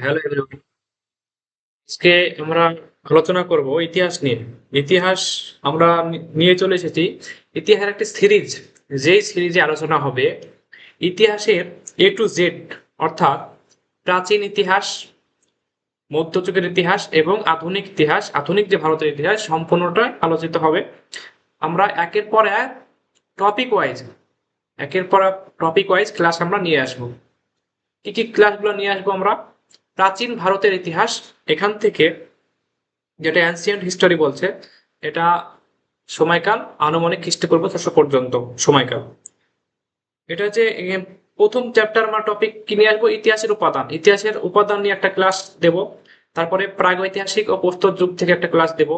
Hello everyone. আজকে আমরা আলোচনা করব ইতিহাস নিয়ে। ইতিহাস আমরা নিয়ে চলে এসেছি ইতিহাসের একটি সিরিজ। যেই সিরিজে আলোচনা হবে ইতিহাসের এ টু জেড, অর্থাৎ প্রাচীন ইতিহাস, মধ্যযুগের ইতিহাস এবং আধুনিক ইতিহাস, আধুনিক যে ভারতের ইতিহাস সম্পূর্ণটাই আলোচিত হবে। আমরা একের পর এক টপিক ওয়াইজ একের পর এক টপিক ওয়াইজ ক্লাস আমরা নিয়ে আসবো। কি কি ক্লাসগুলো নিয়ে আসবো আমরা? প্রাচীন ভারতের ইতিহাস, এখান থেকে যেটা অ্যানসিয়েন্ট হিস্টোরি বলছে, এটা সময়কাল আনুমানিক খ্রিস্টপূর্ব 600 পর্যন্ত সময়কাল। এটা হচ্ছে প্রথম চ্যাপ্টার আমরা টপিক কি নিয়ে আসবো? ইতিহাসের উপাদান। ইতিহাসের উপাদান নিয়ে একটা ক্লাস দেব। তারপরে প্রাগৈতিহাসিক ও প্রস্তর যুগ থেকে একটা ক্লাস দেব।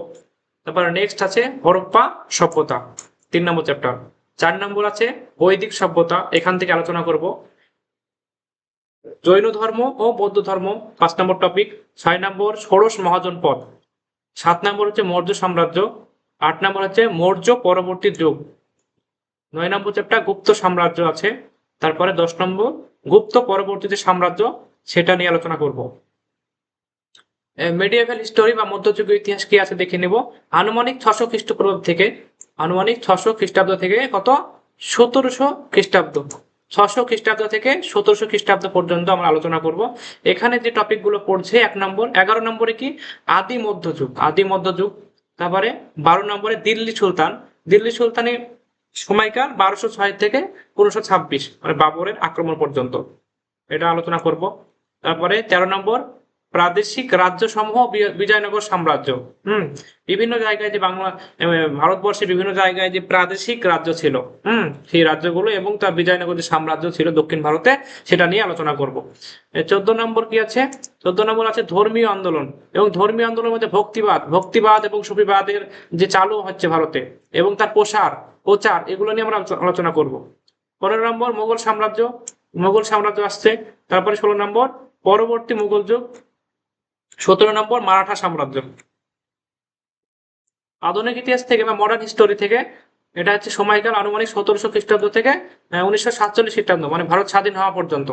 তারপরে নেক্সট আছে হরপ্পা সভ্যতা, 3 নম্বর চ্যাপ্টার। 4 নম্বর আছে বৈদিক সভ্যতা, এখান থেকে আলোচনা করব। জৈন ধর্ম ও বৌদ্ধ ধর্ম, 5 নম্বর টপিক। 6 নম্বর ষোড়শ মহাজনপদ। 7 নম্বর হচ্ছে মৌর্য সাম্রাজ্য। 8 নম্বর হচ্ছে মৌর্য পরবর্তী যুগ। 9 নম্বর চ্যাপ্টার গুপ্ত সাম্রাজ্য আছে। তারপরে 10 নম্বর গুপ্ত পরবর্তী যে সাম্রাজ্য, সেটা নিয়ে আলোচনা করব। মেডিয়েভাল হিস্টোরি বা মধ্যযুগীয় ইতিহাস কি আছে দেখে নেব। আনুমানিক 600 খ্রিস্টপূর্ব থেকে, আনুমানিক 600 খ্রিস্টাব্দ থেকে কত 1700 খ্রিস্টাব্দ, 600 খ্রিস্টাব্দ থেকে 1700 খ্রিস্টাব্দ পর্যন্ত আমরা আলোচনা করব। এখানে যে টপিক গুলো পড়ছে, 1 নম্বর 11 নম্বরে কি আদি মধ্যযুগ, আদি মধ্যযুগ। তারপরে 12 নম্বরে দিল্লি সুলতান, দিল্লি সুলতানের সময়কাল 1206 থেকে 1526, মানে বাবরের আক্রমণ পর্যন্ত, এটা আলোচনা করব। তারপরে 13 নম্বর প্রাদেশিক রাজ্য সমূহ, বিজয়নগর সাম্রাজ্য। বিভিন্ন জায়গায় যে বাংলা ভারতবর্ষের বিভিন্ন জায়গায় যে প্রাদেশিক রাজ্য ছিল, সেই রাজ্যগুলো এবং তার বিজয়নগর যে সাম্রাজ্য ছিল দক্ষিণ ভারতে, সেটা নিয়ে আলোচনা করব। 14 নম্বর কি আছে? 14 নম্বর আছে ধর্মীয় আন্দোলন, এবং ধর্মীয় আন্দোলনের মধ্যে ভক্তিবাদ, ভক্তিবাদ এবং সুফিবাদের যে চালু হচ্ছে ভারতে এবং তার প্রচার, এগুলো নিয়ে আমরা আলোচনা করব। 15 নম্বর মোগল সাম্রাজ্য, মোগল সাম্রাজ্য আসছে। তারপরে 16 নম্বর পরবর্তী মুঘল যুগ। 17 নম্বর মারাঠা সাম্রাজ্য। আধুনিক ইতিহাস থেকে বা মডার্ন হিস্টোরি থেকে, এটা হচ্ছে সময়কাল আনুমানিক 1700 খ্রিস্টাব্দ থেকে 1947 খ্রিস্টাব্দ, মানে ভারত স্বাধীন হওয়া পর্যন্ত।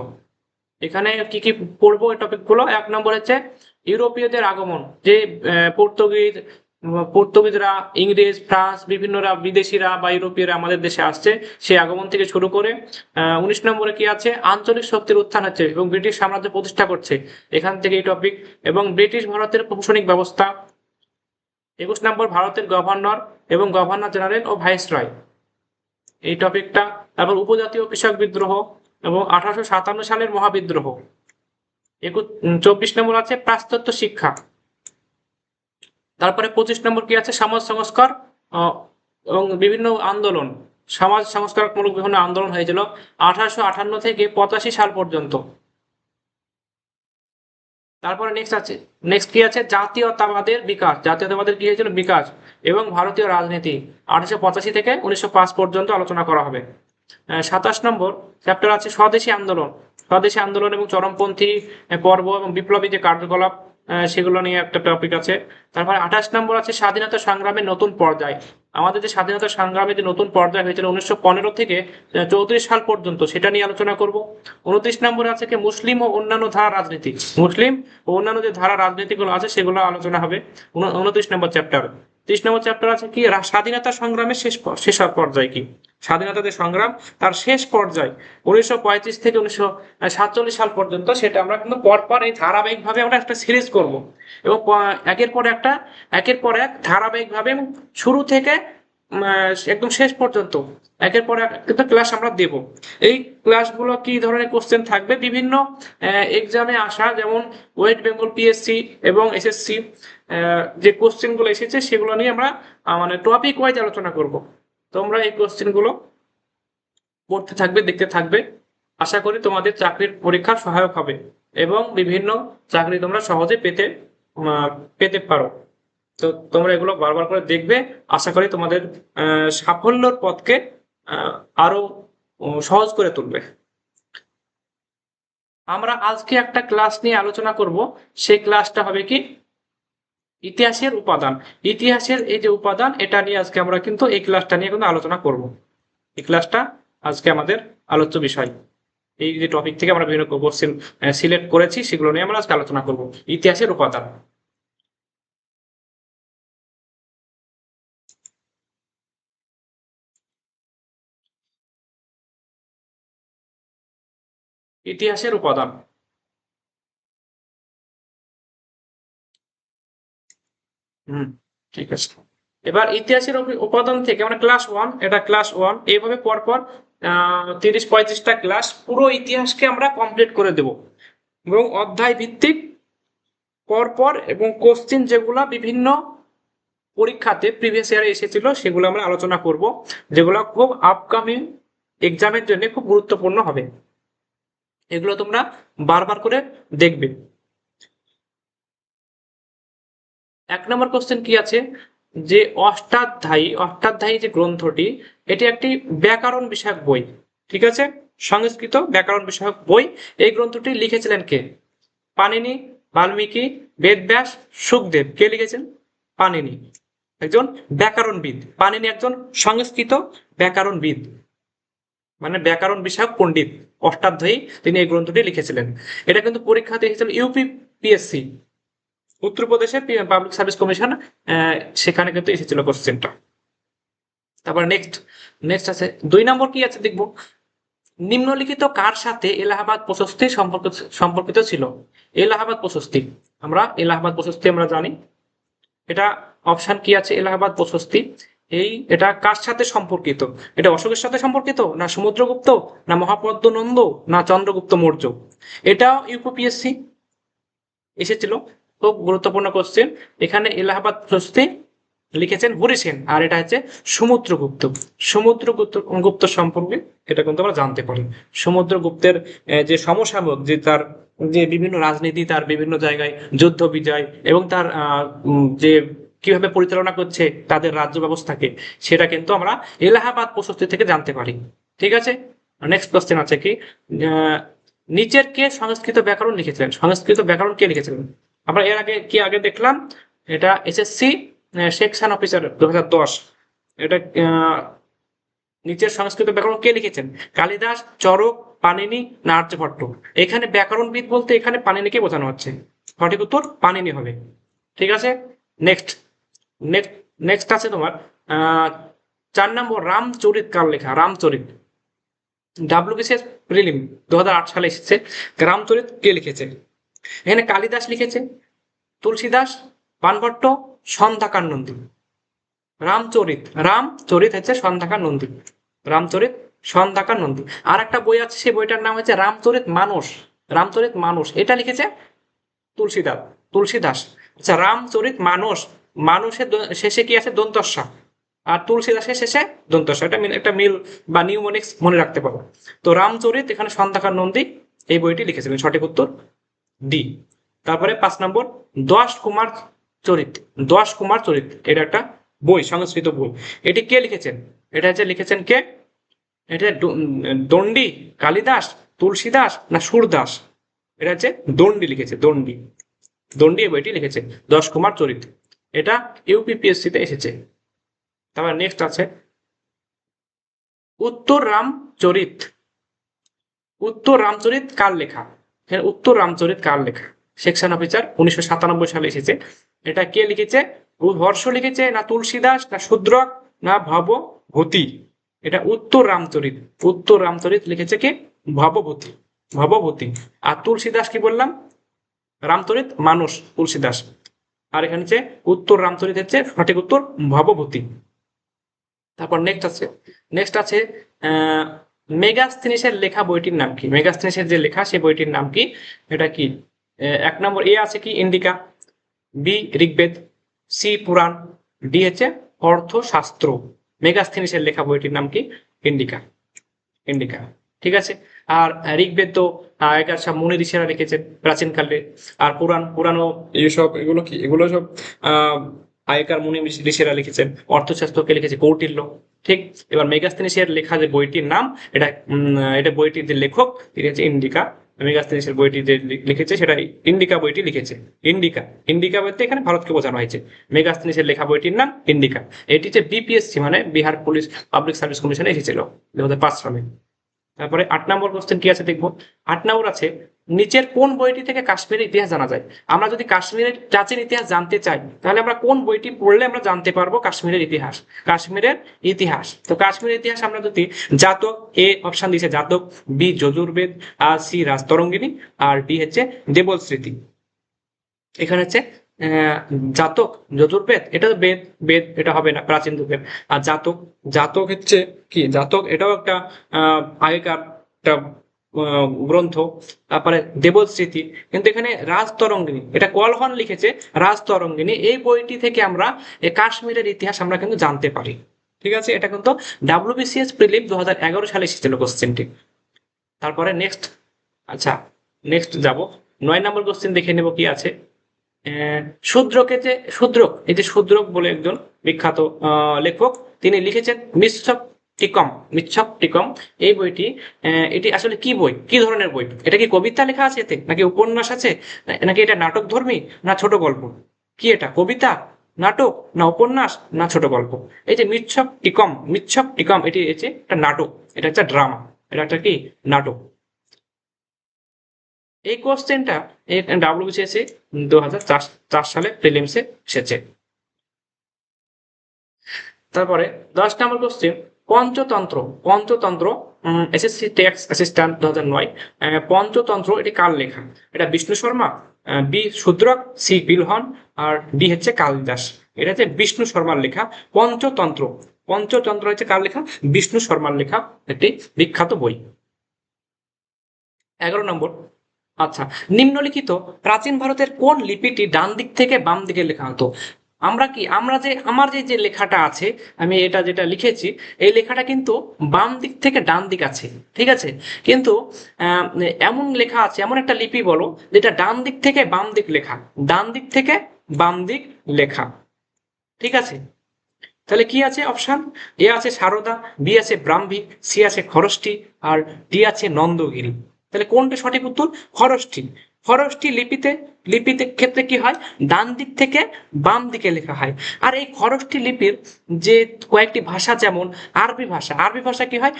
এখানে কি কি পড়বো এই টপিক গুলো? 1 নম্বর হচ্ছে ইউরোপীয়দের আগমন, যে পর্তুগিজরা, ইংরেজ, ফ্রান্স, বিভিন্ন বিদেশিরা বা ইউরোপীয়রা আমাদের দেশে আসছে, সেই আগমন থেকে শুরু করে 19 নম্বরে কি আছে? আঞ্চলিক শক্তির উত্থান হচ্ছে এবং ব্রিটিশ সাম্রাজ্য প্রতিষ্ঠা করছে, এখান থেকে এই টপিক। এবং ব্রিটিশ ভারতের প্রশাসনিক ব্যবস্থা। 21 নম্বর ভারতের গভর্নর এবং গভর্নর জেনারেল ও ভাইসরয়, এই টপিকটা। তারপর উপজাতীয় কৃষক বিদ্রোহ এবং 1857 সালের মহাবিদ্রোহ। 24 নম্বর আছে পাশ্চাত্য শিক্ষা। তারপরে 25 নম্বর কি আছে? সমাজ সংস্কার এবং বিভিন্ন আন্দোলন, সমাজ সংস্কারমূলক বিভিন্ন আন্দোলন হয়েছিল 1858 থেকে 85 সাল পর্যন্ত। তারপরে নেক্সট কি আছে? জাতীয়তাবাদের বিকাশ, জাতীয়তাবাদের কি হয়েছিল? বিকাশ এবং ভারতীয় রাজনীতি 1885 থেকে 1905 পর্যন্ত আলোচনা করা হবে। 27 নম্বর চ্যাপ্টার আছে স্বদেশী আন্দোলন, স্বদেশী আন্দোলন এবং চরমপন্থী পর্ব এবং বিপ্লবী যে কার্যকলাপ, সেগুলো নিয়ে একটা টপিক আছে। তারপরে 28 নম্বর আছে স্বাধীনতা সংগ্রামের নতুন পর্যায়। আমাদের যে স্বাধীনতা সংগ্রামের যে নতুন পর্যায় হয়েছিল 1915 থেকে 34 সাল পর্যন্ত, সেটা নিয়ে আলোচনা করব। 29 নম্বরে আছে কি মুসলিম ও অন্যান্য ধারা রাজনীতি, মুসলিম ও অন্যান্য যে ধারা রাজনীতিগুলো আছে সেগুলো আলোচনা হবে 29 নম্বর চ্যাপ্টার। 30 নম্বর চ্যাপ্টার আছে কি স্বাধীনতা সংগ্রামের শেষ পর্যায়, কি স্বাধীনতা যে সংগ্রাম তার শেষ পর্যায় 1935 থেকে 1947 সাল পর্যন্ত, সেটা আমরা কিন্তু পরপর এই ধারাবাহিক ভাবে আমরা একটা সিরিজ করব এবং একের পর এক ধারাবাহিক ভাবে এবং শুরু থেকে একদম শেষ পর্যন্ত একের পর এক কিন্তু ক্লাস আমরা দেব। এই ক্লাসগুলো কি ধরনের কোশ্চেন থাকবে? বিভিন্ন এক্সামে আসা, যেমন ওয়েস্ট বেঙ্গল পিএসসি এবং এসএসসি যে কোশ্চেন গুলো এসেছে, সেগুলো নিয়ে আমরা মানে টপিক ওয়াইজ আলোচনা করব। তোমরা এই কোশ্চেন গুলো পড়তে থাকবে, দেখতে থাকবে। আশা করি তোমাদের চাকরির পরীক্ষা সহায়ক হবে এবং বিভিন্ন চাকরি তোমরা সহজে পেতে পারো। তো তোমরা এগুলো বারবার করে দেখবে। আশা করি তোমাদের সাফল্যর পথকে আরো সহজ করে তুলবে। আমরা আজকে একটা ক্লাস নিয়ে আলোচনা করব। সেই ক্লাসটা হবে কি ইতিহাসের উপাদান। ইতিহাসের এই যে উপাদান, এটা নিয়ে আজকে আমরা কিন্তু এই ক্লাসটা নিয়ে কিন্তু আলোচনা করব। এই ক্লাসটা আজকে আমাদের আলোচ্য বিষয়। এই যে টপিক থেকে আমরা বিভিন্ন কোশ্চেন সিলেক্ট করেছি সেগুলো নিয়ে আমরা আজকে আলোচনা করব। ইতিহাসের উপাদান। ইতিহাসের উপাদান। হুম, ঠিক আছে। এবার ইতিহাসের উপাদান থেকে আমরা ক্লাস 1, এটা ক্লাস 1, এইভাবে পরপর 30-35টা ক্লাস পুরো ইতিহাসকে আমরা কমপ্লিট করে দেব এবং অধ্যায় ভিত্তিক পরপর এবং কোশ্চেন যেগুলা বিভিন্ন পরীক্ষাতে প্রিভিয়াস ইয়ারে এসেছিল সেগুলো আমরা আলোচনা করব, যেগুলো খুব আপকামিং এক্সামের জন্য খুব গুরুত্বপূর্ণ হবে। এগুলো তোমরা বারবার করে দেখবে। 1 নম্বর কোশ্চেন কি আছে, যে অষ্টাধ্যায়ী যে গ্রন্থটি, এটি একটি ব্যাকরণ বিষয়ক বই। ঠিক আছে, সংস্কৃত ব্যাকরণ বিষয়ক বই। এই গ্রন্থটি লিখেছিলেন কে? পাণিনি, বাল্মীকি, বেদব্যাস, সুখদেব। কে লিখেছেন? পাণিনি, একজন ব্যাকরণবিদ। পাণিনি একজন সংস্কৃত ব্যাকরণবিদ, মানে ব্যাকরণ বিষয়ক পণ্ডিত, অষ্টাধ্যায়ী। তিনি এই গ্রন্থটি লিখেছিলেন। এটা কিন্তু পরীক্ষাতে এসেছিল ইউপিপিএসসি, উত্তরপ্রদেশের পাবলিক সার্ভিস কমিশন, সেখানে কিন্তু এসেছিল কোশ্চেনটা। তারপর নেক্সট আছে 2 নম্বর কি আছে দেখবো, নিম্নলিখিত কার সাথে এলাহাবাদ প্রশস্তি সম্পর্কিত ছিল? এলাহাবাদ প্রশস্তি, এলাহাবাদ প্রশস্তি আমরা জানি। এটা অপশন কি আছে? এলাহাবাদ প্রশস্তি এটা কার সাথে সম্পর্কিত? এটা অশোকের সাথে সম্পর্কিত, না সমুদ্রগুপ্ত, না মহাপদ্মনন্দ, না চন্দ্রগুপ্ত মৌর্য? এটাও ইউপিপিএসসি এসেছিল, খুব গুরুত্বপূর্ণ কোশ্চেন। এখানে এলাহাবাদ প্রশস্তি লিখেছেন হরিসেন, আর এটা হচ্ছে সমুদ্রগুপ্ত সম্পর্কে এটা কিন্তু আমরা জানতে পারি। সমুদ্রগুপ্তের যে সমসাময়িক, যে তার যে বিভিন্ন রাজনীতি, তার বিভিন্ন জায়গায় যুদ্ধ বিজয় এবং তার যে কিভাবে পরিচালনা করছে তাদের রাজ্য ব্যবস্থাকে, সেটা কিন্তু আমরা এলাহাবাদ প্রশস্তি থেকে জানতে পারি। ঠিক আছে, নেক্সট কোশ্চেন আছে কি, নিচের কে সংস্কৃত ব্যাকরণ লিখেছিলেন? সংস্কৃত ব্যাকরণ কে লিখেছিলেন? আমরা এর আগে দেখলাম, এটা এসএসসি সেকশন অফিসার 2010। এটা নিচের সংস্কৃত ব্যাকরণ কে লিখেছেন? কালিদাস, চরক, পাণিনি, না আর্যভট্ট? এখানে ব্যাকরণবিদ বলতে এখানে পাণিনিকে বোঝানো হচ্ছে। সঠিক উত্তর পাণিনি হবে। ঠিক আছে, নেক্সট নেক্সট আছে তোমার 4 নম্বর, রামচরিত কার লেখা? রামচরিত ডাব্লিউবিসিএস প্রিলিম 2008 সালে এসেছে। রামচরিত কে লিখেছে? এখানে কালিদাস লিখেছে, তুলসীদাস, বানভট্ট, সন্ধ্যাকার নন্দী। রামচরিত হচ্ছে সন্ধ্যাকার নন্দী। রামচরিত সন্ধ্যাকার নন্দী। আর একটা বই আছে, সেই বইটার নাম হচ্ছে রামচরিত মানস। এটা লিখেছে তুলসীদাস। আচ্ছা, রামচরিত মানুষের শেষে কি আছে? দন্তস্ব। আর তুলসীদাসের শেষে দন্তস্ব। এটা একটা মিল বা নিউমোনিক্স মনে রাখতে পারো। তো রামচরিত, এখানে সন্ধ্যাকার নন্দী এই বইটি লিখেছিলেন। সঠিক উত্তর ডি। তারপরে 5 নম্বর, দশ কুমার চরিত এটা একটা বই, সংস্কৃত বই। এটি কে লিখেছেন? এটা হচ্ছে লিখেছেন কে? এটা দণ্ডী, কালিদাস, তুলসীদাস, না সুরদাস? এটা হচ্ছে দণ্ডী লিখেছে, দণ্ডী এই বইটি লিখেছে, 10 কুমার চরিত। এটা ইউপিপিএসসি তে এসেছে। তারপর নেক্সট আছে উত্তর রামচরিত কার লেখা? উত্তর রামচরিত কার লেখা? সেকশন অফিসার 1997 সালে এসেছে। এটা কে লিখেছে? হর্ষ লিখেছে, না তুলসীদাস, না শূদ্রক, না ভবভূতি? এটা উত্তর রামচরিত লিখেছে কে? ভবভূতি। আর তুলসীদাস কি বললাম? রামচরিত মানস, তুলসীদাস। আর এখানে হচ্ছে উত্তর রামচরিত হচ্ছে সঠিক উত্তর ভবভূতি। তারপর নেক্সট আছে মেগাস্থিনিসের লেখা বইটির নাম কি? মেগাস্থিনিসের যে লেখা সেই বইটির নাম কি? এটা কি? 1 নম্বর এ আছে কি ইন্ডিকা, বি ঋগ্বেদ, সি পুরাণ, ডি হচ্ছে অর্থশাস্ত্র। মেগাস্থিনিসের লেখা বইটির নাম কি? ইন্ডিকা। ঠিক আছে। আর ঋগ্বেদ তো আগেকার সব মুনি ঋষিরা লিখেছেন প্রাচীনকালে। আর পুরাণও এগুলো সব আগেকার মুনি ঋষিরা লিখেছেন। অর্থশাস্ত্রকে লিখেছে কৌটিল্য। ঠিক। এবার মেগাস্থিনিসের লেখা যে বইটির নাম, এটা বইটির যে লেখক তিনি হচ্ছে ইন্ডিকা। মেগাস্থিনিসের বইটি যে লিখেছে সেটা ইন্ডিকা বইটি লিখেছে। ইন্ডিকা বলতে এখানে ভারতকে বোঝানো হয়েছে। মেগাস্থিনিসের লেখা বইটির নাম ইন্ডিকা। এটি যে বিপিএসসি মানে বিহার পুলিশ পাবলিক সার্ভিস কমিশনে এসেছিল 2005 সালে। তারপরে 8 নম্বর কোশ্চেন কি আছে দেখবো। 8 নম্বর আছে, নিচের কোন বইটি থেকে কাশ্মীরের ইতিহাস জানা যায়? আমরা যদি কাশ্মীরের প্রাচীন ইতিহাস জানতে চাই তাহলে আমরা কোন বইটি পড়লে আমরা জানতে পারবো কাশ্মীরের ইতিহাস? কাশ্মীরের ইতিহাস, তো কাশ্মীরের ইতিহাস আমরা যদি জাতক, এ অপশন দিয়েছে জাতক, বি যজুর্বেদ, আর সি রাজতরঙ্গিনী, আর ডি হচ্ছে দেবল স্মৃতি। এখানে হচ্ছে জাতক, যজুর্বেদ, এটা তো বেদ, বেদ এটা হবে না, প্রাচীন যুগের। আর জাতক, জাতক হচ্ছে কি, জাতক এটাও একটা আগেকার একটা গ্রন্থ। তারপরে দেবল স্মৃতি, কিন্তু এখানে রাজতরঙ্গিনী, এটা কলহন লিখেছে রাজতরঙ্গিনী, এই বইটি থেকে আমরা কাশ্মীরের ইতিহাস আমরা কিন্তু জানতে পারি। ঠিক আছে, এটা কিন্তু ডাব্লিউবিসিএস প্রিলিম 2011 সালে এসেছিল কোশ্চেনটি। তারপরে নেক্সট, আচ্ছা নেক্সট যাব, 9 নম্বর কোশ্চেন দেখে নেব কি আছে। শূদ্রকে যে শূদ্রক, এই যে শূদ্রক বলে একজন বিখ্যাত লেখক, তিনি লিখেছেন মিচ্ছক টিকম, মিচ্ছক টিকম, এই বইটি। এটি আসলে কি বই, কি ধরনের বই? এটা কি কবিতা লেখা আছে এতে, নাকি উপন্যাস আছে, নাকি এটা নাটক ধর্মী, না ছোট গল্প? কি এটা, কবিতা, নাটক, না উপন্যাস, না ছোট গল্প? এই যে মিচ্ছক টিকম, মিচ্ছক টিকম, এটি হচ্ছে একটা নাটক, এটা একটা ড্রামা, এটা একটা কি নাটক। এই কোশ্চেনটা ডাব্লিউবিসিএস 2004 সালে প্রিলিমসে এসেছে। তারপরে 10 number question, Panchatantra, Panchatantra, SSC tax assistant 2009, Panchatantra এটি কার লেখা? এটা বিষ্ণু শর্মা, বি শূদ্রক, সি বিলহন, আর ডি হচ্ছে কালিদাস। এটা হচ্ছে বিষ্ণু শর্মার লেখা পঞ্চতন্ত্র। পঞ্চতন্ত্র হচ্ছে কার লেখা? বিষ্ণু শর্মার লেখা একটি বিখ্যাত বই। 11 নম্বর, আচ্ছা, নিম্নলিখিত প্রাচীন ভারতের কোন লিপিটি ডান দিক থেকে বাম দিকে লেখা হতো? আমরা কি, আমরা যে আমার যে যে লেখাটা আছে, আমি এটা যেটা লিখেছি, এই লেখাটা কিন্তু বাম দিক থেকে ডান দিক আছে, ঠিক আছে, কিন্তু আহ, এমন লেখা আছে, এমন একটা লিপি বলো যেটা ডান দিক থেকে বাম দিক লেখা, ডান দিক থেকে বাম দিক লেখা, ঠিক আছে। তাহলে কি আছে অপশন? এ আছে সারদা, বি আছে ব্রাহ্মী, সি আছে খরষ্টি, আর ডি আছে নন্দগিরি। তাহলে কোনটা সঠিক উত্তর? খরষ্টি। খরষ্টি লিপিতে, লিপিতে ক্ষেত্রে কি হয়, ডান দিক থেকে বাম দিকে লেখা হয়। আর এই খরষ্টি লিপির যে কয়েকটি ভাষা, যেমন আরবি ভাষা, আরবি ভাষা কি হয়,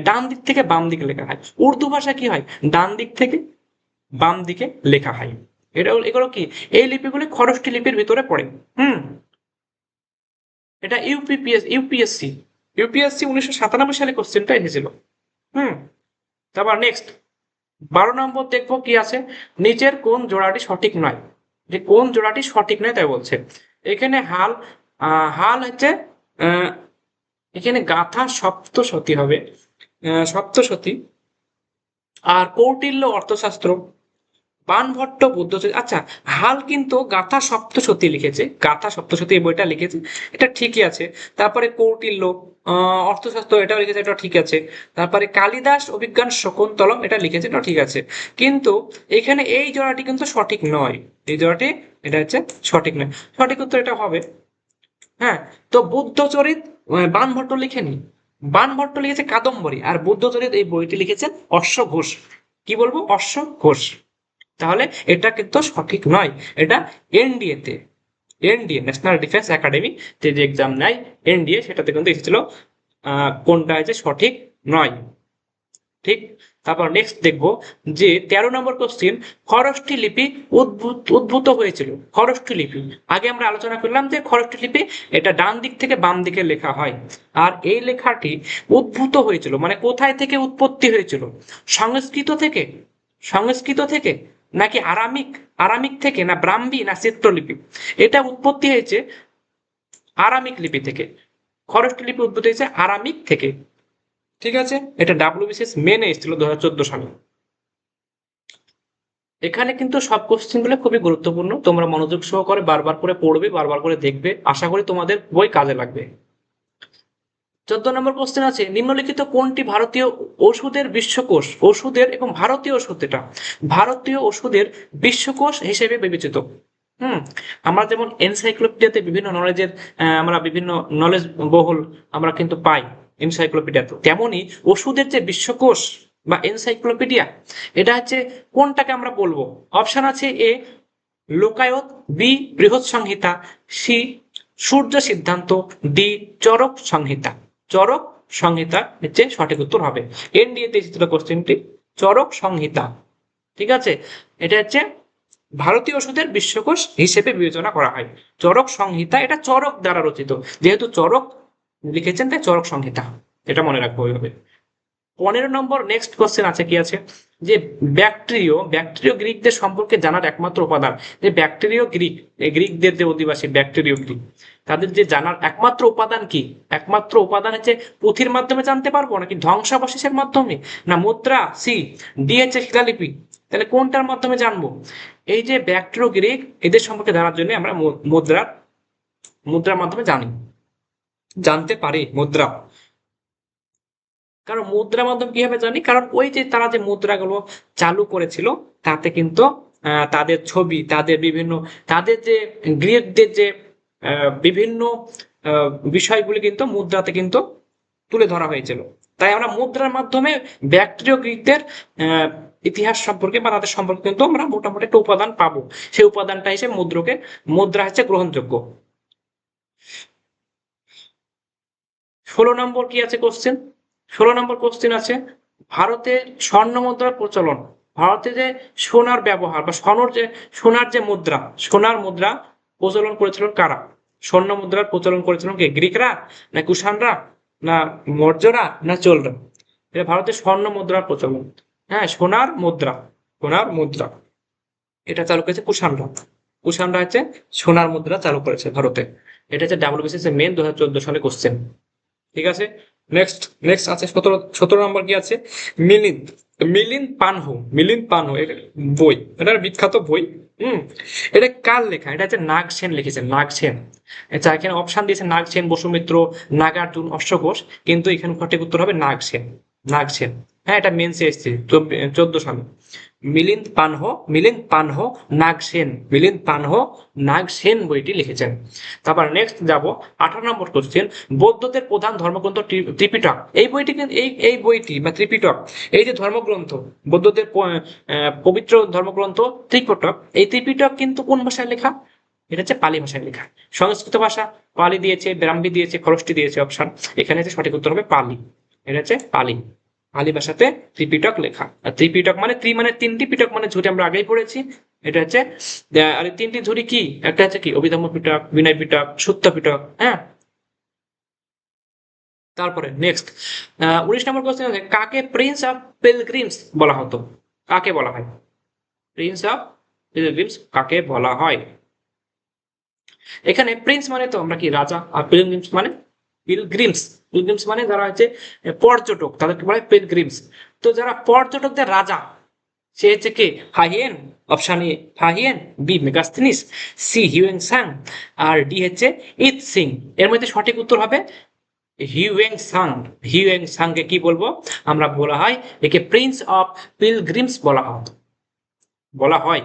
ডান দিক থেকে বাম দিকে লেখা হয়। উর্দু ভাষা কি হয়, ডান দিক থেকে বাম দিকে লেখা হয়। এটা এগুলো কি, এই লিপিগুলি খরষ্টি লিপির ভিতরে পড়ে। হুম, এটা ইউপিএসসি, ইউপিএসসি 1997 সালে কোশ্চেনটা এসেছিল। হুম, তারপর নেক্সট 12 নম্বর দেখবো কি আছে, নিচের কোন জোড়াটি সঠিক নয়? যে কোন জোড়াটি সঠিক নয় তাই বলছে। এখানে হাল, হাল হচ্ছে, আহ, এখানে গাথা সপ্তশতী হবে, সপ্তশতী, আর কৌটিল্য অর্থশাস্ত্র, বানভট্ট বুদ্ধচরিত। আচ্ছা, হাল কিন্তু গাথা সপ্তশতী লিখেছে, গাথা সপ্তশতী এই বইটা লিখেছে, এটা ঠিকই আছে। তারপরে কৌটিল্য অর্থশাস্ত্র এটাও লিখেছে, এটা ঠিক আছে। তারপরে কালিদাস অভিজ্ঞান শকুন্তলম এটা লিখেছে, এটা ঠিক আছে। কিন্তু এখানে এই জোড়াটি কিন্তু সঠিক নয়, এই জোড়াটি, এটা হচ্ছে সঠিক নয়। সঠিক উত্তর এটা হবে, হ্যাঁ, তো বুদ্ধচরিত বানভট্ট লিখেনি, বানভট্ট লিখেছে কাদম্বরী, আর বুদ্ধচরিত এই বইটি লিখেছেন অশ্ব ঘোষ। কি বলবো, অশ্ব ঘোষ। তাহলে এটা কিন্তু সঠিক নয়, এটা এনডিএ তে, এনডিএ ন্যাশনাল ডিফেন্স একাডেমি তে যে এক্সাম নেয় এনডিএ, সেটাতে কিন্তু এসেছিল কোনটা হচ্ছে সঠিক নয়, ঠিক। তারপর নেক্সট দেখবো যে 13 নম্বর কোশ্চিন, খরষ্টি লিপি উদ্ভূত হয়েছিল। খরষ্টি লিপি, আগে আমরা আলোচনা করলাম যে খরষ্টি লিপি এটা ডান দিক থেকে বাম দিকে লেখা হয়, আর এই লেখাটি উদ্ভূত হয়েছিল মানে কোথায় থেকে উৎপত্তি হয়েছিল? সংস্কৃত থেকে, সংস্কৃত থেকে, নাকি আরামিক, আরামিক থেকে, না ব্রাহ্মী, না চিত্রলিপি? এটা উৎপত্তি হয়েছে আরামিক লিপি থেকে, খরষ্টি লিপি উদ্ভূত হয়েছে আরামিক থেকে, ঠিক আছে। এটা ডাব্লিউবিসিএস মেনে এসেছিল 2014 সালে। এখানে কিন্তু সব কোশ্চেন গুলো খুবই গুরুত্বপূর্ণ, তোমরা মনোযোগ সহকারে বারবার করে পড়বে, বারবার করে দেখবে, আশা করি তোমাদের বই কাজে লাগবে। 14 নম্বর কোশ্চেন আছে, নিম্নলিখিত কোনটি ভারতীয় ওষুধের বিশ্বকোষ, ওষুধের এবং ভারতীয় ওষুধ, এটা ভারতীয় ওষুধের বিশ্বকোষ হিসেবে বিবেচিত? হুম, আমরা যেমন এনসাইক্লোপিডিয়াতে বিভিন্ন নলেজের, আমরা বিভিন্ন নলেজ বহুল আমরা কিন্তু পাই এনসাইক্লোপিডিয়াতে, তেমনি ওষুধের যে বিশ্বকোষ বা এনসাইক্লোপিডিয়া, এটা হচ্ছে কোনটাকে আমরা বলবো? অপশন আছে এ লোকায়ত, বি বৃহৎ সংহিতা, সি সূর্য সিদ্ধান্ত, ডি চরক সংহিতা। চরক সংহিতা হচ্ছে সঠিক উত্তর হবে। এনডিএতে এসেছিল কোশ্চেনটি, চরক সংহিতা। ঠিক আছে, এটা হচ্ছে ভারতীয় ওষুধের বিশ্বকোষ হিসেবে বিবেচনা করা হয়। চরক সংহিতা, এটা চরক দ্বারা রচিত, যেহেতু চরক লিখেছেন তাই চরক সংহিতা, এটা মনে রাখবো ওইভাবে। 15 নম্বর নেক্সট কোশ্চেন আছে, কি আছে যে ব্যাকটেরিয় গ্রিকদের সম্পর্কে জানার একমাত্র উপাদান। যে ব্যাকটেরিয় গ্রিক, এই গ্রিকদের যে অধিবাসী ব্যাকটেরিয় গ্রিক, তাদের যে জানার একমাত্র উপাদান কি? একমাত্র উপাদান হচ্ছে পুঁথির মাধ্যমে জানতে পারবো, নাকি ধ্বংসাবশেষের মাধ্যমে, না মুদ্রা, সি, ডি হচ্ছে শিলালিপি। তাহলে কোনটার মাধ্যমে জানবো? এই যে ব্যাকটেরিয় গ্রিক, এদের সম্পর্কে জানার জন্য আমরা মুদ্রার মাধ্যমে জানতে পারি মুদ্রা। কারণ মুদ্রা মাধ্যম কিভাবে জানি? কারণ ওই যে তারা যে মুদ্রাগুলো চালু করেছিল, তাতে কিন্তু তাদের ছবি, তাদের যে গ্রিকদের যে বিভিন্ন বিষয়গুলি কিন্তু মুদ্রাতে কিন্তু তুলে ধরা হয়েছিল। তাই আমরা মুদ্রার মাধ্যমে ব্যাকটেরীয় গ্রিকদের ইতিহাস সম্পর্কে বা তাদের সম্পর্কে কিন্তু আমরা মোটামুটি একটা উপাদান পাবো। সেই উপাদানটা হিসেবে মুদ্রা হচ্ছে গ্রহণযোগ্য। 16 নম্বর কি আছে কোশ্চেন? 16 নম্বর কোশ্চেন আছে, ভারতের স্বর্ণ মুদ্রার প্রচলন, ভারতে যে সোনার ব্যবহার বা সোনার মুদ্রা প্রচলন করেছিল কারা? স্বর্ণ মুদ্রার প্রচলন করেছিল কে? গ্রিকরা, না কুষাণরা, না মৌর্যরা, না চোলরা? এটা ভারতের স্বর্ণ মুদ্রার প্রচলন, হ্যাঁ সোনার মুদ্রা এটা চালু করেছে কুষাণরা হচ্ছে সোনার মুদ্রা চালু করেছে ভারতে। এটা হচ্ছে ডাব্লিউবিসিএস মেন 2014 সালে কোশ্চেন। ঠিক আছে, নেক্সট আছে 17 নম্বর কি আছে? মিলিন্দ মিলিন্দ পানহো এর বই, এটা বিখ্যাত বই। এটা কার লেখা? এটা হচ্ছে নাগসেন লিখেছেন, নাগসেন। আচ্ছা, এখানে অপশন দিয়েছে নাগসেন, বসুমিত্র, নাগার্জুন, অশ্বঘোষ, কিন্তু এখানে সঠিক উত্তর হবে নাগসেন। হ্যাঁ, এটা মেন্সে এসেছে 14 সালে। মিলিন্দ পানহো নাগসেন বইটি লিখেছেন। তারপর নেক্সট যাব 18 নম্বর কোশ্চেন, বৌদ্ধদের প্রধান ধর্মগ্রন্থ ত্রিপিটক। এই বইটি বা ত্রিপিটক, এই যে ধর্মগ্রন্থ, বৌদ্ধদের পবিত্র ধর্মগ্রন্থ ত্রিপিটক, এই ত্রিপিটক কিন্তু কোন ভাষায় লেখা? এটা হচ্ছে পালি ভাষায় লেখা। সংস্কৃত ভাষা, পালি দিয়েছে, ব্রাহ্মী দিয়েছে, খরষ্টি দিয়েছে অপশন। এখানে হচ্ছে সঠিক উত্তর হবে পালি। এটা হচ্ছে পালি ভাষাতে ত্রিপিটক লেখা। আর ত্রিপিটক মানে মানে তিনটি, পিটক মানে ঝুড়ি, আমরা আগেই পড়েছি। এটা হচ্ছে আর তিনটি ঝুড়ি কি? একটা হচ্ছে কি অভিধম্ম পিটক, বিনয় পিটক, সত্য পিটক। হ্যাঁ, তারপরে নেক্সট 19 নম্বর কোশ্চেন আছে, কাকে প্রিন্স অফ পিলগ্রিমস বলা হতো? কাকে বলা হয় প্রিন্স অফ পিলগ্রিমস? কাকে বলা হয়? এখানে প্রিন্স মানে তো আমরা কি রাজা, আর পিলগ্রিমস মানে যারা হচ্ছে পর্যটক, তাদেরকে বলা হয় পিলগ্রিমস। তো যারা পর্যটকদের রাজা, সে হচ্ছে কে? Fahien, option A Fahien, B Megasthenes, C Hiuen Tsang, আর ডি হচ্ছে ইত সিং। এর মধ্যে সঠিক উত্তর হবে হিউয়েন সাংকে কি বলবো আমরা? বলা হয় একে প্রিন্স অফ পিলগ্রিমস বলা হয়।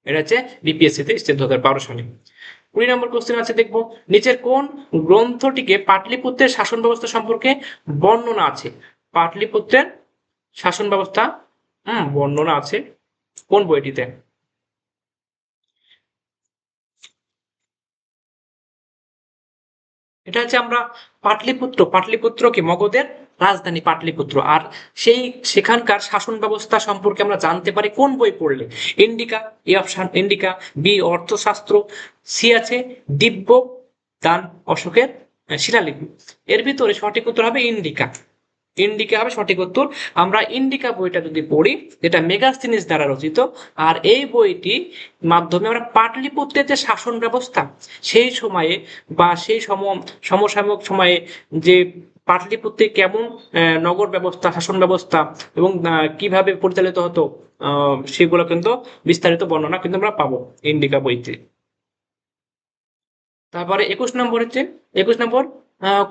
এটা হচ্ছে বিপিএসসি তে এসেছে 2012 সালে। 20 নম্বর কোশ্চেন আছে, দেখবো নিচের কোন গ্রন্থটিকে পাটলিপুত্রের শাসন ব্যবস্থা সম্পর্কে বর্ণনা আছে? পাটলিপুত্রের শাসন ব্যবস্থা বর্ণনা আছে কোন বইটিতে? এটা হচ্ছে আমরা পাটলিপুত্র কি মগধের রাজধানী পাটলিপুত্র। আর সেখানকার শাসন ব্যবস্থা সম্পর্কে আমরা জানতে পারি কোন বই পড়লে? Indica, A option Indica, B Arthashastra, C আছে দিব্য দান অশোকের শিলালিপি। এর ভিতরে সঠিক উত্তর হবে ইন্ডিকা হবে সঠিক উত্তর। আমরা ইন্ডিকা বইটা যদি পড়ি, যেটা মেগাস্তিনিস দ্বারা রচিত, আর এই বইটি মাধ্যমে আমরা পাটলিপুত্রের যে শাসন ব্যবস্থা সেই সময়ে বা সেই সমসাময়িক সময়ে যে পাটলিপুত্রে কেমন নগর ব্যবস্থা, শাসন ব্যবস্থা এবং কিভাবে পরিচালিত হতো, সেগুলো কিন্তু বিস্তারিত বর্ণনা কিন্তু আমরা পাবো ইন্ডিকা বইতে। তারপরে 21 নম্বর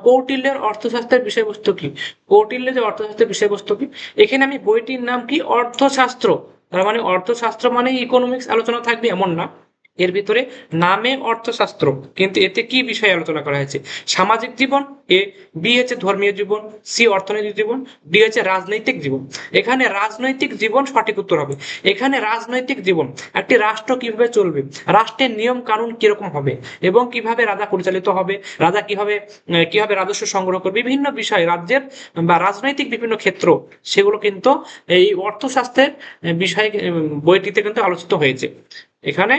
কৌটিল্যের অর্থশাস্ত্রের বিষয়বস্তু কি? কৌটিল্যের যে অর্থশাস্ত্রের বিষয়বস্তু কি? এখানে আমি বইটির নাম কি অর্থশাস্ত্র, তার মানে অর্থশাস্ত্র মানে ইকোনমিক্স আলোচনা থাকবে এমন না। এর ভিতরে নামে অর্থশাস্ত্র, কিন্তু এতে কি বিষয়ে আলোচনা করা হয়েছে? সামাজিক জীবন, এ বি হচ্ছে ধর্মীয় জীবন, সি অর্থনৈতিক জীবন, ডি হচ্ছে রাজনৈতিক জীবন। এখানে রাজনৈতিক জীবন সঠিক উত্তর হবে। এখানে রাজনৈতিক জীবন, একটি রাষ্ট্র কিভাবে চলবে, রাষ্ট্রের নিয়ম কানুন কিরকম হবে, এবং কিভাবে রাজা পরিচালিত হবে, রাজা কিভাবে কিভাবে রাজস্ব সংগ্রহ করবে, বিভিন্ন বিষয় রাজ্যের বা রাজনৈতিক বিভিন্ন ক্ষেত্র, সেগুলো কিন্তু এই অর্থশাস্ত্রের বিষয় বইটিতে কিন্তু আলোচিত হয়েছে। এখানে